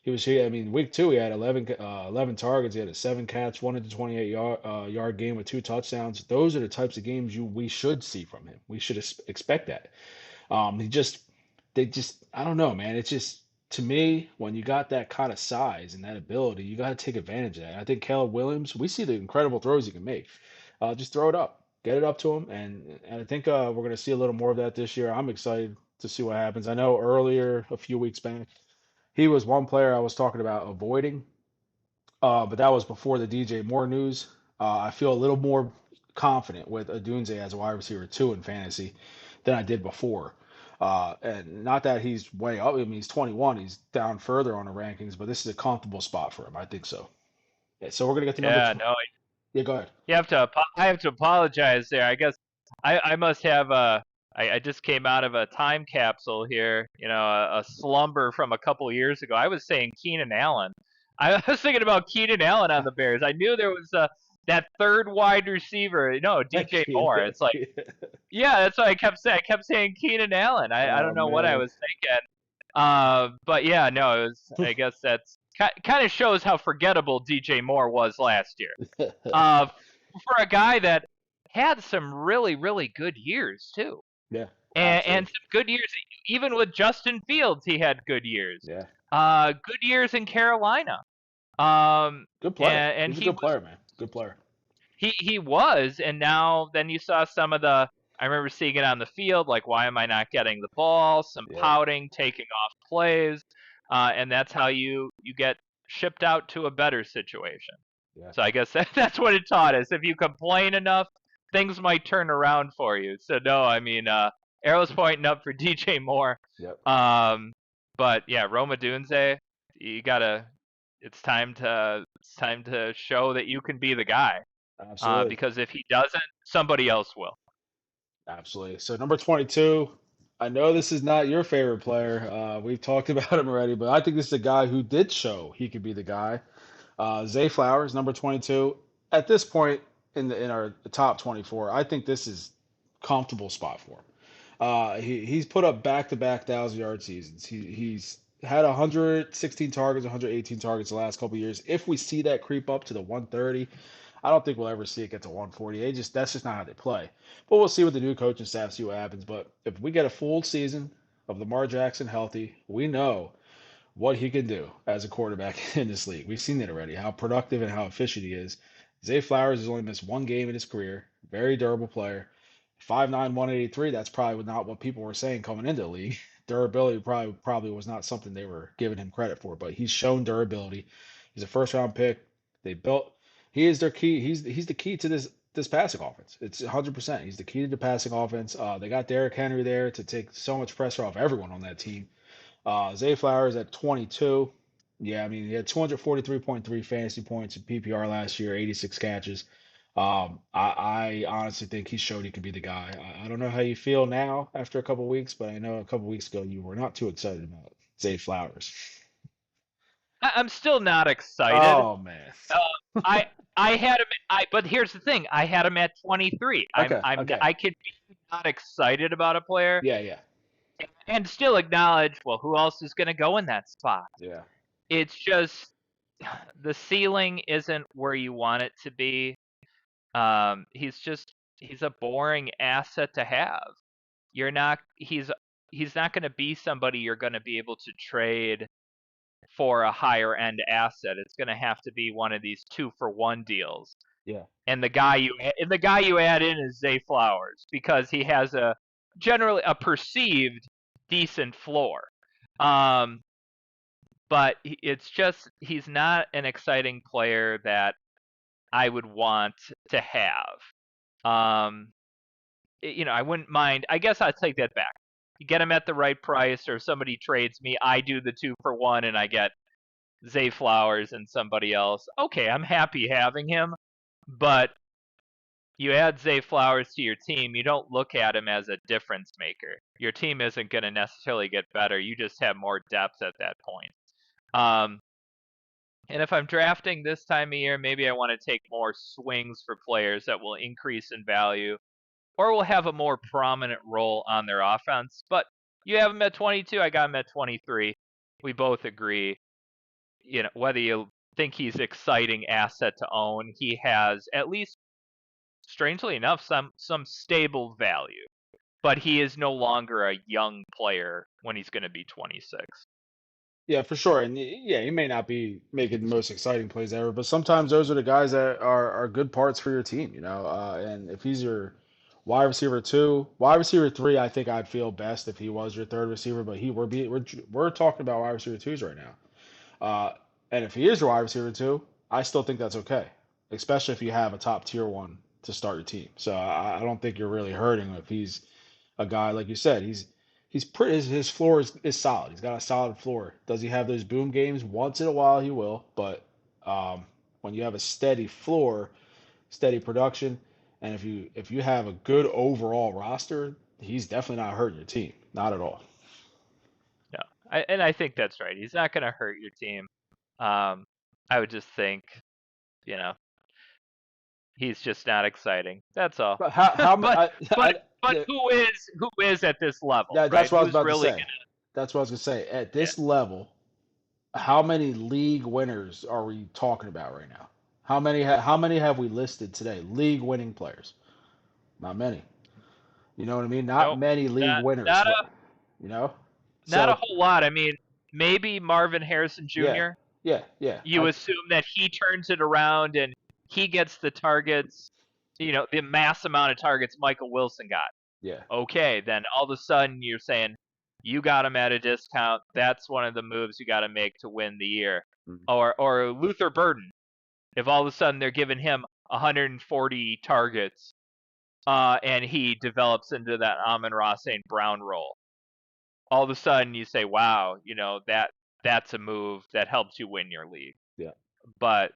He was here. I mean, week two, he had 11 targets. He had a 7 catch, 128 yard game with 2 touchdowns. Those are the types of games we should see from him. We should expect that. I don't know, man. It's just, to me, when you got that kind of size and that ability, you got to take advantage of that. I think Caleb Williams, we see the incredible throws he can make. Just throw it up, get it up to him, and I think we're going to see a little more of that this year. I'm excited to see what happens. I know earlier, a few weeks back, he was one player I was talking about avoiding, but that was before the DJ Moore news. I feel a little more confident with Odunze as a wide receiver 2 in fantasy than I did before. And not that he's way up. I mean, he's 21. He's down further on the rankings, but this is a comfortable spot for him. I think so. Yeah, so we're gonna get to number Yeah, 20. no, Yeah, go ahead. I have to apologize there. I guess I must have I just came out of a time capsule here, a slumber from a couple years ago. I was saying Keenan Allen. I was thinking about Keenan Allen on the Bears. I knew there was that third wide receiver, DJ Moore. It's like, yeah, that's what I kept saying. I kept saying Keenan Allen. I Oh don't know what I man. was thinking. But yeah, no, it was. I guess that's kind of shows how forgettable DJ Moore was last year. Uh, for a guy that had some really, really good years too, Yeah, and absolutely. some good years even with Justin Fields, he had good years. Yeah. Good years in Carolina. Um, Good player. and He's a he good was player, man. Good player. he was, and now then you saw some of the. I remember seeing it on the field, like why am I not getting the ball? Some Yeah. pouting, taking off plays, and that's how you get shipped out to a better situation. Yeah. So I guess that's what it taught us. If you complain enough, things might turn around for you. So no, I mean, arrows pointing up for DJ Moore. Yep. Um, but yeah, Roma Dunze, you gotta. It's time to show that you can be the guy. Absolutely. Because if he doesn't, somebody else will. Absolutely. So number 22, I know this is not your favorite player. We've talked about him already, but I think this is a guy who did show he could be the guy. Zay Flowers, number 22. At this point in our top 24, I think this is comfortable spot for him. He's put up back-to-back 1,000-yard seasons. He's had 116 targets, 118 targets the last couple years. If we see that creep up to the 130, I don't think we'll ever see it get to 140. That's just not how they play. But we'll see with the new coaching staff, see what happens. But if we get a full season of Lamar Jackson healthy, we know what he can do as a quarterback in this league. We've seen it already, how productive and how efficient he is. Zay Flowers has only missed one game in his career. Very durable player. 5'9", 183, that's probably not what people were saying coming into the league. Durability probably was not something they were giving him credit for, but he's shown durability. He's a first round pick. They built he is their key. He's the key to this passing offense. It's 100%. He's the key to the passing offense. They got Derrick Henry there to take so much pressure off everyone on that team. Zay Flowers at 22. Yeah, I mean, he had 243.3 fantasy points in PPR last year, 86 catches. I honestly think he showed he could be the guy. I don't know how you feel now after a couple weeks, but I know a couple weeks ago you were not too excited about Zay Flowers. I'm still not excited. Oh man. Uh, I had him. But here's the thing. I had him at 23. Okay, okay. I could be not excited about a player Yeah, yeah, and still acknowledge, well, who else is going to go in that spot? yeah, It's just the ceiling isn't where you want it to be. He's a boring asset to have. You're not he's not going to be somebody you're going to be able to trade for a higher end asset. It's going to have to be one of these 2-for-1 deals. yeah. And the guy you add in is Zay Flowers because he has a generally a perceived decent floor. But it's just he's not an exciting player that I would want to have. I wouldn't mind. I guess I'd take that back. You get him at the right price, or if somebody trades me, I do the 2-for-1, and I get Zay Flowers and somebody else. Okay, I'm happy having him, but you add Zay Flowers to your team, you don't look at him as a difference maker. Your team isn't going to necessarily get better. You just have more depth at that point. And if I'm drafting this time of year, maybe I want to take more swings for players that will increase in value or will have a more prominent role on their offense. But you have him at 22, I got him at 23. We both agree. Whether you think he's exciting asset to own, he has at least, strangely enough, some stable value. But he is no longer a young player when he's going to be 26. Yeah, for sure. And yeah, he may not be making the most exciting plays ever, but sometimes those are the guys that are good parts for your team, you know. And if he's your wide receiver 2, wide receiver 3, I think I'd feel best if he was your third receiver. But we're talking about wide receiver 2s right now. And if he is your wide receiver 2, I still think that's okay, especially if you have a top tier one to start your team. So I don't think you're really hurting him if he's a guy like you said. He's pretty. His floor is solid. He's got a solid floor. Does he have those boom games? Once in a while, he will. But when you have a steady floor, steady production, and if you have a good overall roster, he's definitely not hurting your team. Not at all. No, I think that's right. He's not going to hurt your team. I would just think, you know, he's just not exciting. That's all. But how but but but yeah, who is at this level, that's right? what I was Who's about to really say. gonna? That's what I was gonna say. At Yeah. this level, how many league winners are we talking about right now? How many have we listed today? League winning players. Not many. You know what I mean? Not Nope. many league Not winners. not What a you know? not a So whole lot. I mean, maybe Marvin Harrison yeah, Jr. yeah. You assume that he turns it around and he gets the targets, the mass amount of targets Michael Wilson got. Yeah. Okay, then all of a sudden you're saying you got him at a discount. That's one of the moves you got to make to win the year. Mhm. Or Luther Burden, if all of a sudden they're giving him 140 targets, and he develops into that Amon-Ra St. Brown role, all of a sudden you say, wow, that's a move that helps you win your league. Yeah. But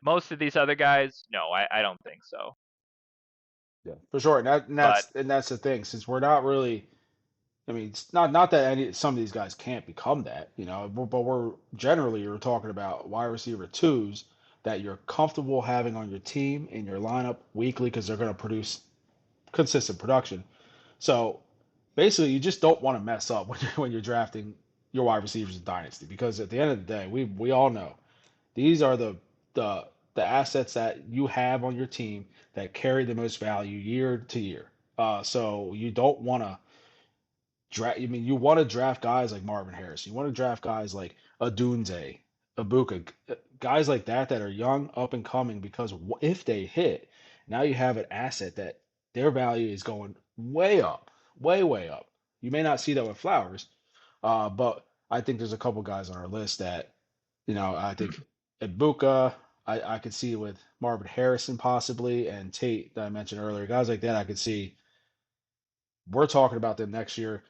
most of these other guys, no, I don't think so. Yeah. For sure. And But that's the thing. Since we're not really I mean, it's not that some of these guys can't become that, but we're generally you're talking about wide receiver twos that you're comfortable having on your team in your lineup weekly because they're going to produce consistent production. So basically, you just don't want to mess up when you're drafting your wide receivers in dynasty because at the end of the day, we all know these are the the assets that you have on your team that carry the most value year to year. So you don't want to draft. I mean, you want to draft guys like Marvin Harris. You want to draft guys like Adunze, Abuka, guys like that are young, up and coming. Because if they hit, now you have an asset that their value is going way up, way up. You may not see that with Flowers, but I think there's a couple guys on our list that, I think Ibuka, I could see with Marvin Harrison possibly, and Tate that I mentioned earlier. Guys like that, I could see we're talking about them next year.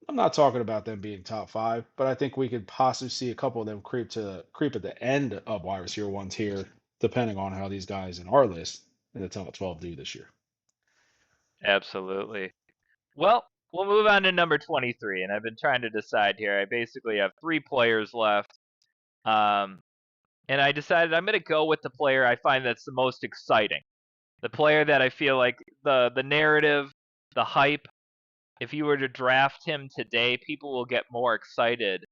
I'm not talking about them being top five, but I think we could possibly see a couple of them creep at the end of wide receiver one tier, depending on how these guys in our list in the top 12 do this year. absolutely. Well, we'll move on to number 23, and I've been trying to decide here. I basically have 3 players left, um, and I decided I'm going to go with the player I find that's the most exciting, the player that I feel like the narrative, the hype. If you were to draft him today, people will get more excited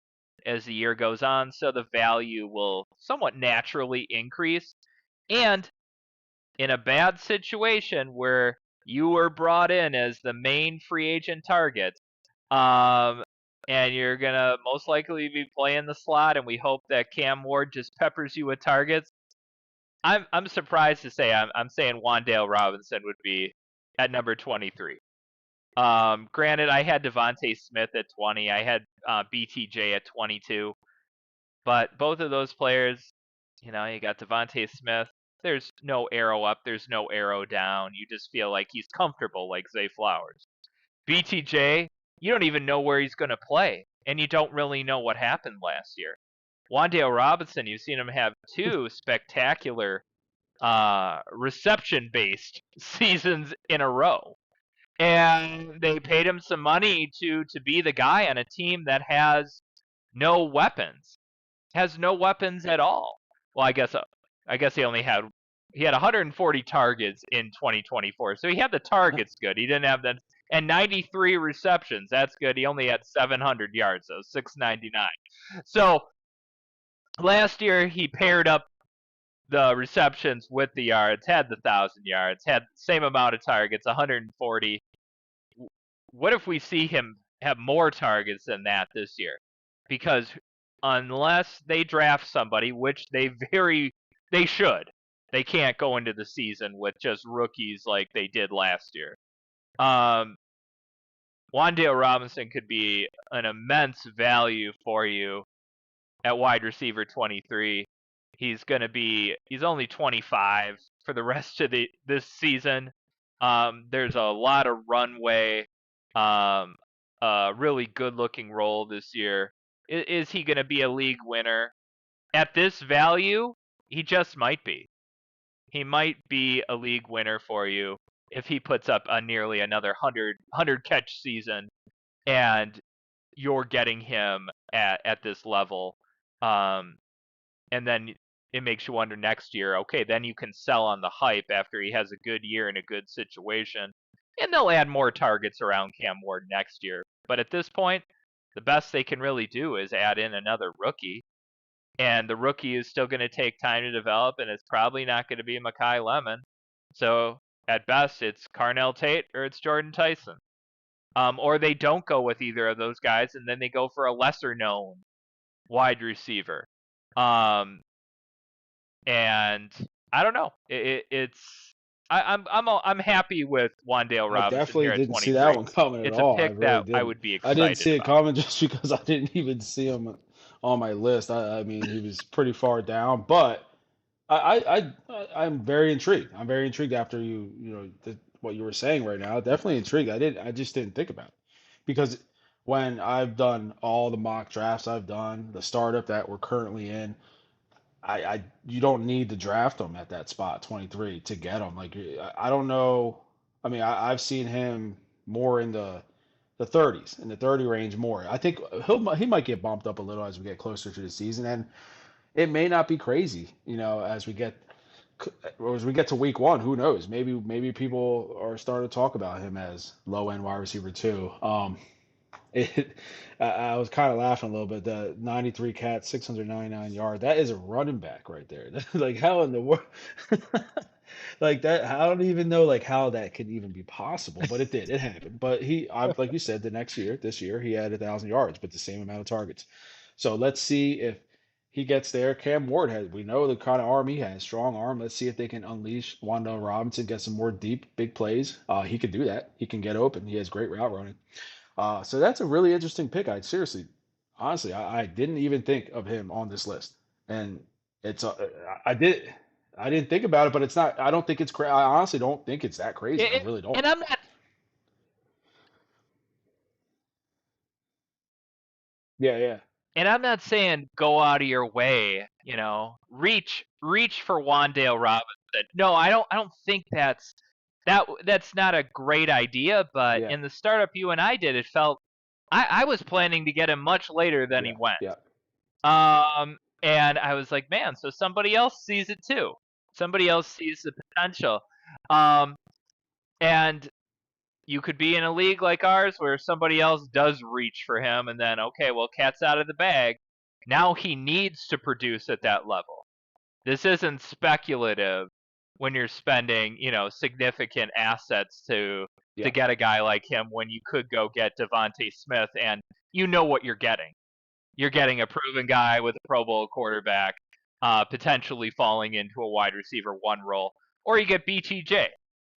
as the year goes on, so the value will somewhat naturally increase. And in a bad situation where you were brought in as the main free agent target, um, and you're gonna most likely be playing the slot, and we hope that Cam Ward just peppers you with targets. I'm surprised to say I'm saying Wandale Robinson would be at number 23. Granted, I had Devontae Smith at 20. I had BTJ at 22. But both of those players, you got Devontae Smith. There's no arrow up. There's no arrow down. You just feel like he's comfortable, like Zay Flowers. BTJ, you don't even know where he's going to play, and you don't really know what happened last year. Wandale Robinson, you've seen him have 2 spectacular reception-based seasons in a row. And they paid him some money to be the guy on a team that has no weapons. Has no weapons at all. Well, I guess he had 140 targets in 2024. So he had the targets good. He didn't have that, and 93 receptions. That's good. He only had 700 yards though, 699. So last year he paired up the receptions with the yards, had the 1,000 yards, had the same amount of targets, 140. What if we see him have more targets than that this year? Because unless they draft somebody, which they should, they can't go into the season with just rookies like they did last year. Wandale Robinson could be an immense value for you at wide receiver 23. He's only 25 for the rest of this season. There's a lot of runway. Really good looking role this year. Is he going to be a league winner? At this value, he just might be. He might be a league winner for you if he puts up a nearly another 100 catch season and you're getting him at this level. And then it makes you wonder next year, okay, then you can sell on the hype after he has a good year in a good situation. And they'll add more targets around Cam Ward next year. But at this point, the best they can really do is add in another rookie. And the rookie is still going to take time to develop, and it's probably not going to be Mekhi Lemon. So at best, it's Carnell Tate or it's Jordan Tyson. Or they don't go with either of those guys, and then they go for a lesser known wide receiver. And I don't know. I'm happy with Wandale I Robinson definitely here at didn't see 23. that one coming at It's a all. I pick really that I didn't. would be I didn't excited see it about. coming just because I didn't even see him on my list. I mean, he was pretty far down, but I'm very intrigued. I'm very intrigued after what you were saying right now. Definitely intrigued. I just didn't think about it because when I've done all the mock drafts I've done, the startup that we're currently in, you don't need to draft him at that spot 23 to get him. Like I don't know. I mean, I've seen him more in the 30s, in the 30 range more. I think he might get bumped up a little as we get closer to the season, and it may not be crazy, as we get to week one. Who knows? Maybe people are starting to talk about him as low end wide receiver too. It, I was kind of laughing a little bit. The 93 cat, 699 yard. That is a running back right there. Like how in the world? Like that, I don't even know like how that could even be possible, but it did. It happened. But like you said, this year, he had 1,000 yards, but the same amount of targets. So let's see if he gets there. Cam Ward we know the kind of arm he has, strong arm. Let's see if they can unleash Wandale Robinson, get some more deep, big plays. He can do that. He can get open. He has great route running. So that's a really interesting pick. Honestly, I didn't even think of him on this list, and it's I did. I didn't think about it, but it's not. I don't think it's crazy. I honestly don't think it's that crazy. I really don't. And I'm not. Yeah, yeah, And I'm not saying go out of your way, reach for Wandale Robinson. No, I don't think that's not a great idea, but yeah, in the startup you and I did, it felt I was planning to get him much later than he yeah, went. yeah, And I was like, man, so somebody else sees it too. Somebody else sees the potential. Um, and you could be in a league like ours where somebody else does reach for him, and then, okay, well, cat's out of the bag. Now he needs to produce at that level. This isn't speculative when you're spending, significant assets to yeah, get a guy like him when you could go get Devontae Smith, and you know what you're getting. You're getting a proven guy with a Pro Bowl quarterback, potentially falling into a wide receiver one role, or you get BTJ.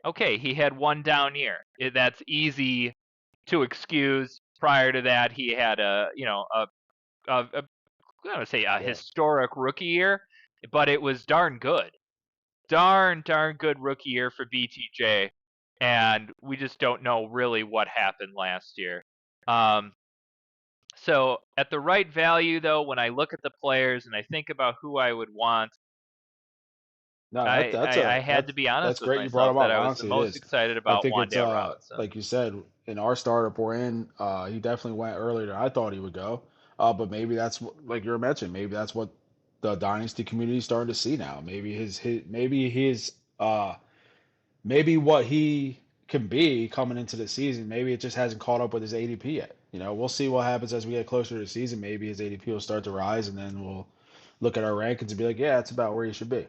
Okay, he had one down year. That's easy to excuse. Prior to that, he had I don't say a yeah. historic rookie year, but it was darn good. Darn good rookie year for BTJ, and we just don't know really what happened last year. So at the right value, though, when I look at the players and I think about who I would want, No, I had to be that's honest with great. You brought myself him that up. I was the Honestly, it most is. excited I about think it's Wandale Robinson. like you said in our startup we're in. He definitely went earlier than I thought he would go. But maybe like you were mentioning. Maybe that's what the dynasty community is starting to see now. Maybe what he can be coming into the season. Maybe it just hasn't caught up with his ADP yet. We'll see what happens as we get closer to the season. Maybe his ADP will start to rise, and then we'll look at our rankings and be like, yeah, that's about where he should be.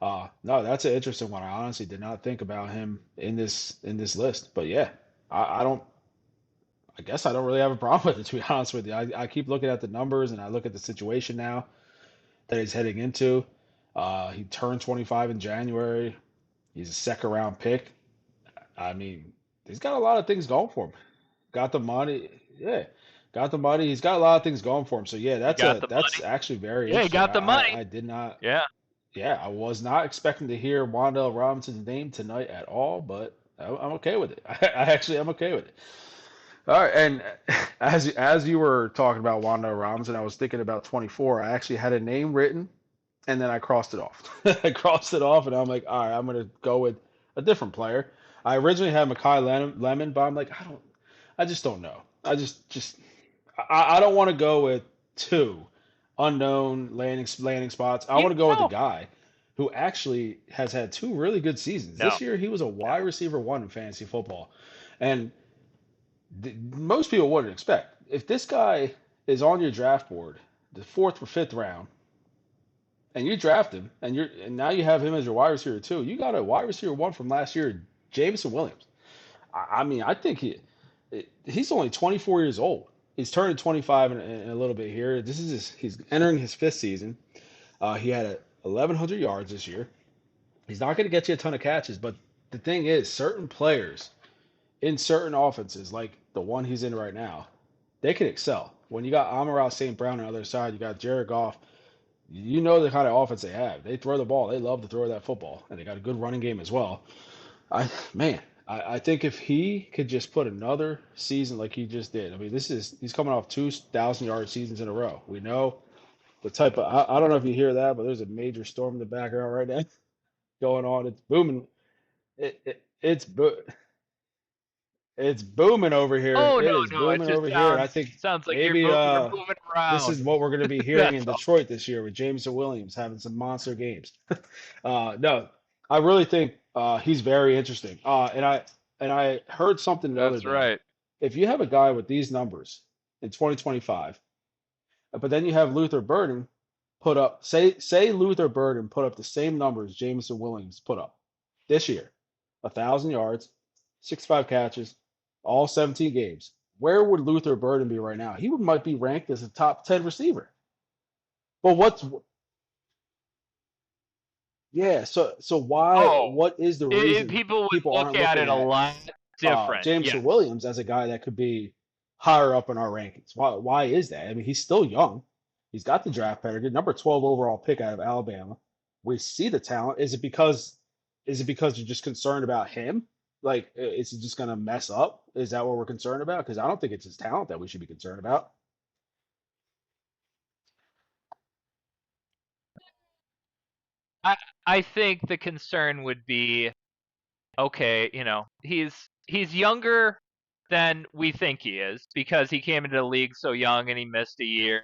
No, that's an interesting one. I honestly did not think about him in this list, but yeah, I don't. I guess I don't really have a problem with it, to be honest with you. I keep looking at the numbers and I look at the situation now that he's heading into. He turned 25 in January. He's a second round pick. I mean, he's got a lot of things going for him. Got the money, yeah. Got the money. He's got a lot of things going for him. So yeah, He got the that's money. actually very Yeah, he interesting. got the money. I did not. Yeah. Yeah, I was not expecting to hear Wandell Robinson's name tonight at all, but I'm okay with it. I actually am okay with it. All right, and as you were talking about Wandell Robinson, I was thinking about 24. I actually had a name written, and then I crossed it off. I crossed it off, and I'm like, all right, I'm gonna go with a different player. I originally had Makai Lemon, but I'm like, I just don't know. I don't want to go with two unknown landing spots. I You want to go with a no, guy who actually has had two really good seasons. no, This year, he was a no. wide receiver one in fantasy football, and most people wouldn't expect if this guy is on your draft board, the fourth or fifth round, and you draft him, and now you have him as your wide receiver two. You got a wide receiver one from last year, Jameson Williams. I mean, I think he's only 24 years old. He's turning 25 in a little bit here. He's entering his fifth season. He had 1,100 yards this year. He's not going to get you a ton of catches, but the thing is, certain players in certain offenses, like the one he's in right now, they can excel. When you got Amon-Ra St. Brown on the other side, you got Jared Goff. You know the kind of offense they have. They throw the ball. They love to throw that football, and they got a good running game as well. Man, I think if he could just put another season like he just did. I mean, he's coming off 2,000-yard seasons in a row. We know the type of I don't know if you hear that, but there's a major storm in the background right now going on. It's booming. It, it it's bo- it's booming over here. Oh It no, is no. It booming just over here, and I think sounds like maybe you're moving this is around. what we're going to be hearing That's in all. Detroit this year with Jameson Williams having some monster games. No, I really think he's very interesting. And I heard something the other That's day. right. If you have a guy with these numbers in 2025, but then you have Luther Burden put up, say Luther Burden put up the same numbers Jameson Williams put up this year, 1,000 yards, 65 catches, all 17 games. Where would Luther Burden be right now? He might be ranked as a top 10 receiver. But yeah, so why Oh, what is the reason people would people look aren't at looking it a at lot different. Jameson Yes. Williams as a guy that could be higher up in our rankings? Why is that? I mean, he's still young. He's got the draft pedigree, number 12 overall pick out of Alabama. We see the talent. Is it because you're just concerned about him? Like, is he just going to mess up? Is that what we're concerned about? Because I don't think it's his talent that we should be concerned about. I I think the concern would be okay, he's younger than we think he is because he came into the league so young and he missed a year.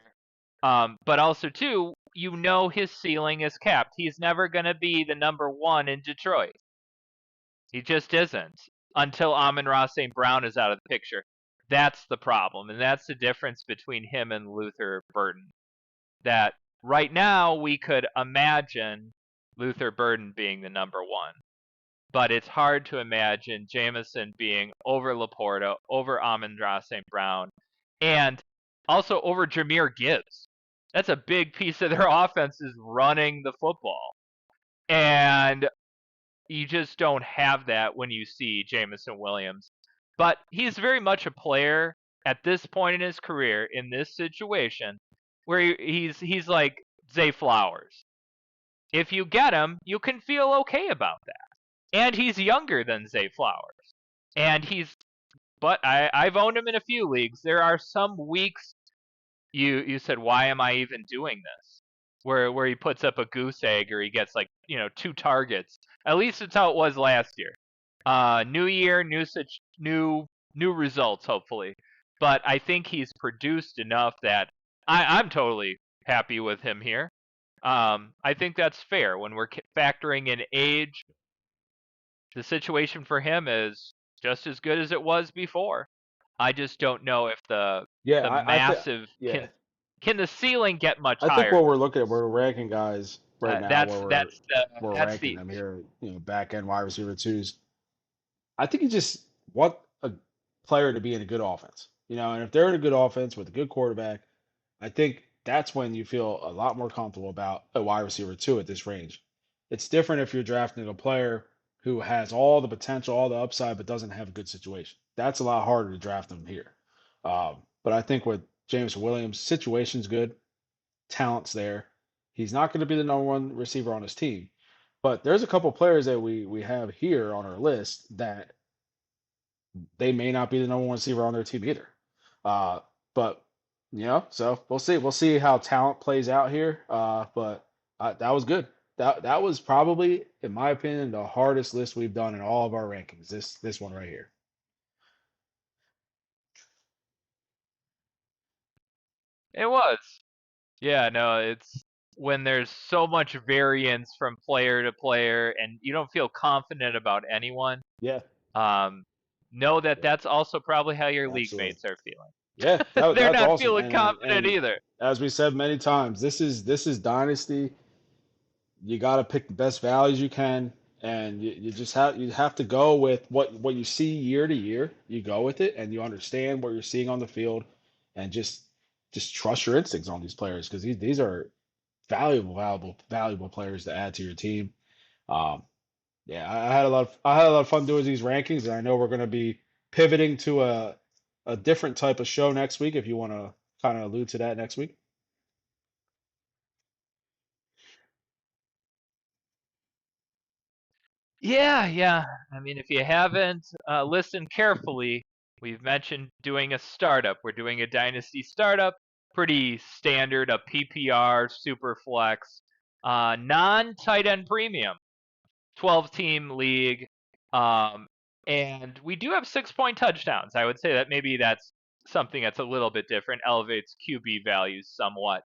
But also too, his ceiling is capped. He's never going to be the number one in Detroit. He just isn't until Amon-Ra St. Brown is out of the picture. That's the problem, and that's the difference between him and Luther Burden. That right now we could imagine Luther Burden being the number one, but it's hard to imagine Jameson being over Laporta, over Amon-Ra St. Brown, and also over Jameer Gibbs. That's a big piece of their offense is running the football. And you just don't have that when you see Jameson Williams. But he's very much a player at this point in his career, in this situation, where he's like Zay Flowers. If you get him, you can feel okay about that. And he's younger than Zay Flowers. And I've owned him in a few leagues. There are some weeks you said, why am I even doing this? Where he puts up a goose egg or he gets like, two targets. At least it's how it was last year. New year, new results, hopefully. But I think he's produced enough that I'm totally happy with him here. I think that's fair when we're factoring in age. The situation for him is just as good as it was before. I just don't know if Yeah, the I think massive yeah. can the ceiling get much I think higher what than we're looking at, this? we're ranking guys right now where we're That's ranking the them here, back end wide receiver twos. I think you just want a player to be in a good offense, and if they're in a good offense with a good quarterback, I think that's when you feel a lot more comfortable about a wide receiver two at this range. It's different if you're drafting a player who has all the potential, all the upside, but doesn't have a good situation. That's a lot harder to draft them here. But I think with James Williams, situation's good, talent's there. He's not going to be the number one receiver on his team. But there's a couple players that we have here on our list that they may not be the number one receiver on their team either. Uh, but so we'll see. We'll see how talent plays out here. But that was good. That was probably, in my opinion, the hardest list we've done in all of our rankings. This one right here. It was. Yeah, no, it's when there's so much variance from player to player and you don't feel confident about anyone. Yeah, Um, know that yeah, that's also probably how your league absolutely. mates are feeling. Yeah, They're that's not awesome. feeling confident And either. as we said many times, this is Dynasty. You got to pick the best values you can, and you have to go with what you see year to year. You go with it, and you understand what you're seeing on the field, and just trust your instincts on these players because these are valuable players to add to your team. Um, yeah, I had a lot of fun doing these rankings, and I know we're going to be pivoting to a different type of show next week. If you want to kind of allude to that next week. Yeah, yeah. I mean, if you haven't listened carefully, we've mentioned doing a startup. We're doing a dynasty startup, pretty standard, a PPR, super flex, non-tight end premium, 12-team league, um, and we do have 6-point touchdowns. I would say that maybe that's something that's a little bit different, elevates QB values somewhat.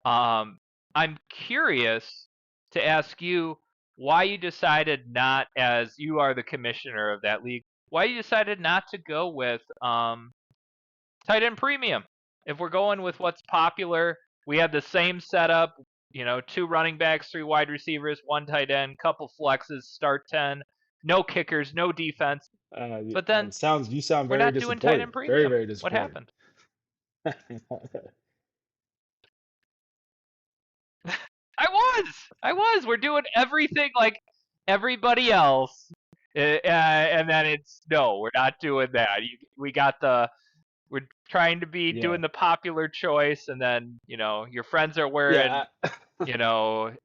Um, I'm curious to ask you why you decided not, as you are the commissioner of that league, why you decided not to go with tight end premium. If we're going with what's popular, we have the same setup. 2 running backs, 3 wide receivers, 1 tight end, couple flexes, start 10, no kickers, no defense. But then You sound we're very not doing tight disappointed. end Very, premium. very What disappointed. happened? I was. We're doing everything like everybody else, and then it's no, we're not doing that. We got the. We're trying to be Yeah. doing the popular choice, and then your friends are wearing Yeah.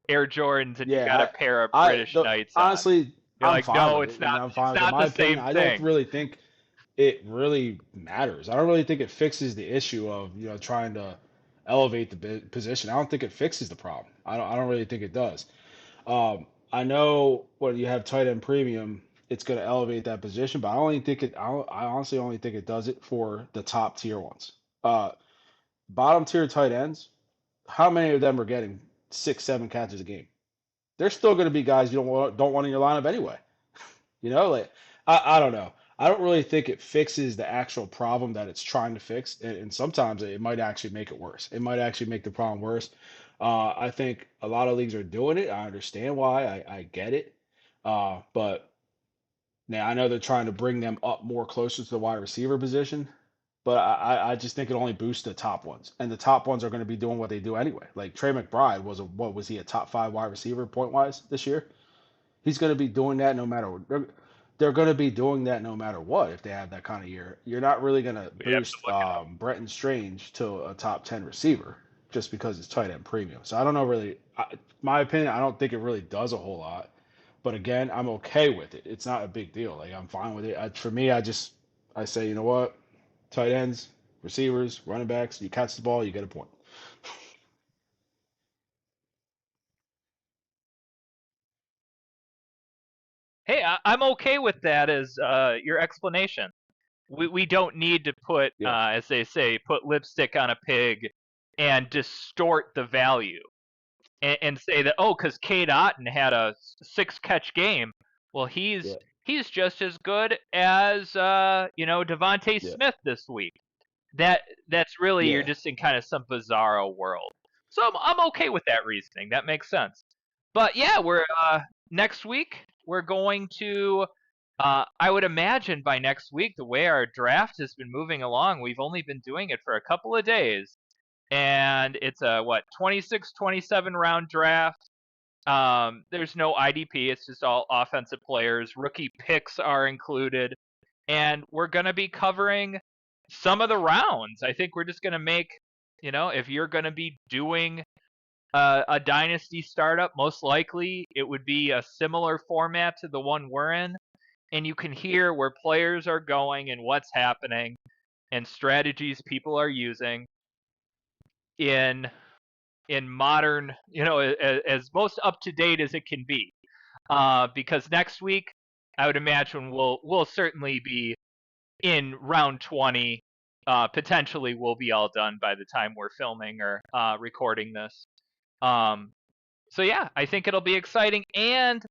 Air Jordans, and you got a Yeah. pair of British Knights on. Honestly, You're I'm like, fine no, with it's it. You not. know, I'm It's fine with it. In not my the opinion, same I don't thing. really think it really matters. I don't really think it fixes the issue of, trying to elevate the position. I don't think it fixes the problem. I don't really think it does. I know when you have tight end premium, it's going to elevate that position, but I honestly only think it does it for the top tier ones. Uh, Bottom tier tight ends, how many of them are getting 6, 7 catches a game? There's still going to be guys you don't want in your lineup anyway. Like I don't know. I don't really think it fixes the actual problem that it's trying to fix, and sometimes it might actually make it worse. It might actually make the problem worse. I think a lot of leagues are doing it. I understand why. I get it. But now I know they're trying to bring them up more closer to the wide receiver position, but I just think it only boosts the top ones, and the top ones are going to be doing what they do anyway. Like Trey McBride what was he, a top 5 wide receiver point wise this year? He's going to be doing that no matter what. They're going to be doing that no matter what if they have that kind of year. You're not really going to We have to boost look it up. Bretton Strange to a top 10 receiver just because it's tight end premium. So I don't know really. My opinion, I don't think it really does a whole lot. But again, I'm okay with it. It's not a big deal. Like I'm fine with it. For me, I say, you know what, tight ends, receivers, running backs, you catch the ball, you get a point. Hey, I'm okay with that as your explanation. We don't need to put, Yeah, as they say, put lipstick on a pig and distort the value and say that, oh, because Kate Otten had a 6-catch game. Well, he's yeah, he's just as good as Devonte yeah, Smith this week. That's really, you're yeah, just in kind of some bizarro world. So I'm okay with that reasoning. That makes sense. But yeah, we're next week we're going to. I would imagine by next week, the way our draft has been moving along, we've only been doing it for a couple of days, and it's a 26, 27 round draft. There's no IDP. It's just all offensive players. Rookie picks are included, and we're gonna be covering some of the rounds. I think we're just gonna make, if you're gonna be doing a dynasty startup. Most likely, it would be a similar format to the one we're in, and you can hear where players are going and what's happening and strategies people are using in modern, as most up to date as it can be. Because next week, I would imagine we'll certainly be in round 20. Potentially, we'll be all done by the time we're filming or recording this. So yeah, I think it'll be exciting, and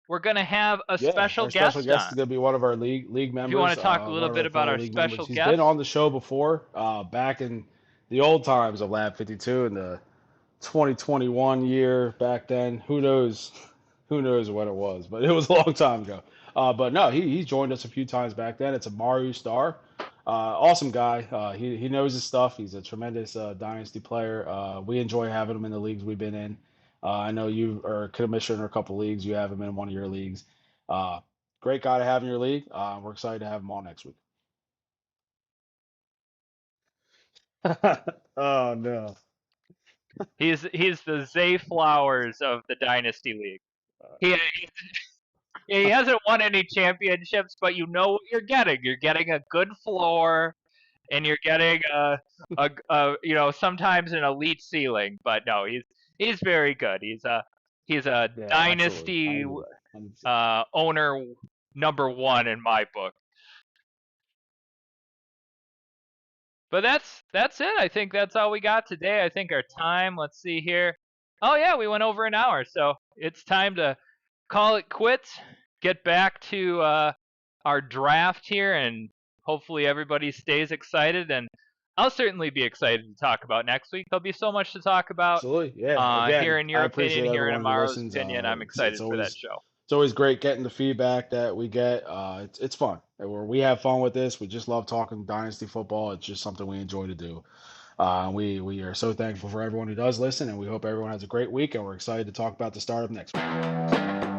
we're gonna have a Yeah, special our special guest guest on. is going to be one of our league If you members, want to talk a one little of bit our about fellow our league members. special He's been guest, on the show before, back in the old times of Lab 52 in the 2021 year. Back then, who knows what it was, but it was a long time ago. But no, he joined us a few times back then. It's a Mario Star. Awesome guy. He knows his stuff. He's a tremendous dynasty player. We enjoy having him in the leagues we've been in. I know you are a commissioner in a couple leagues. You have him in one of your leagues. Uh, Great guy to have in your league. We're excited to have him on next week. Oh no. he's the Zay Flowers of the Dynasty League. He hasn't won any championships, but you know what you're getting. You're getting a good floor, and you're getting sometimes an elite ceiling. But no, he's very good. He's a Yeah, absolutely. Dynasty 100%. 100%. owner number one in my book. But that's it. I think that's all we got today. I think our time. Let's see here. Oh yeah, we went over an hour, so it's time to call it quits. Get back to our draft here, and hopefully everybody stays excited. And I'll certainly be excited to talk about next week. There'll be so much to talk about. Absolutely. Yeah. Again, Hearing I your opinion, appreciate hearing everyone who Amaro's listens. opinion, I'm excited for that show. It's always great getting the feedback that we get. It's fun. We have fun with this. We just love talking dynasty football. It's just something we enjoy to do. We are so thankful for everyone who does listen, and we hope everyone has a great week. And we're excited to talk about the startup next week.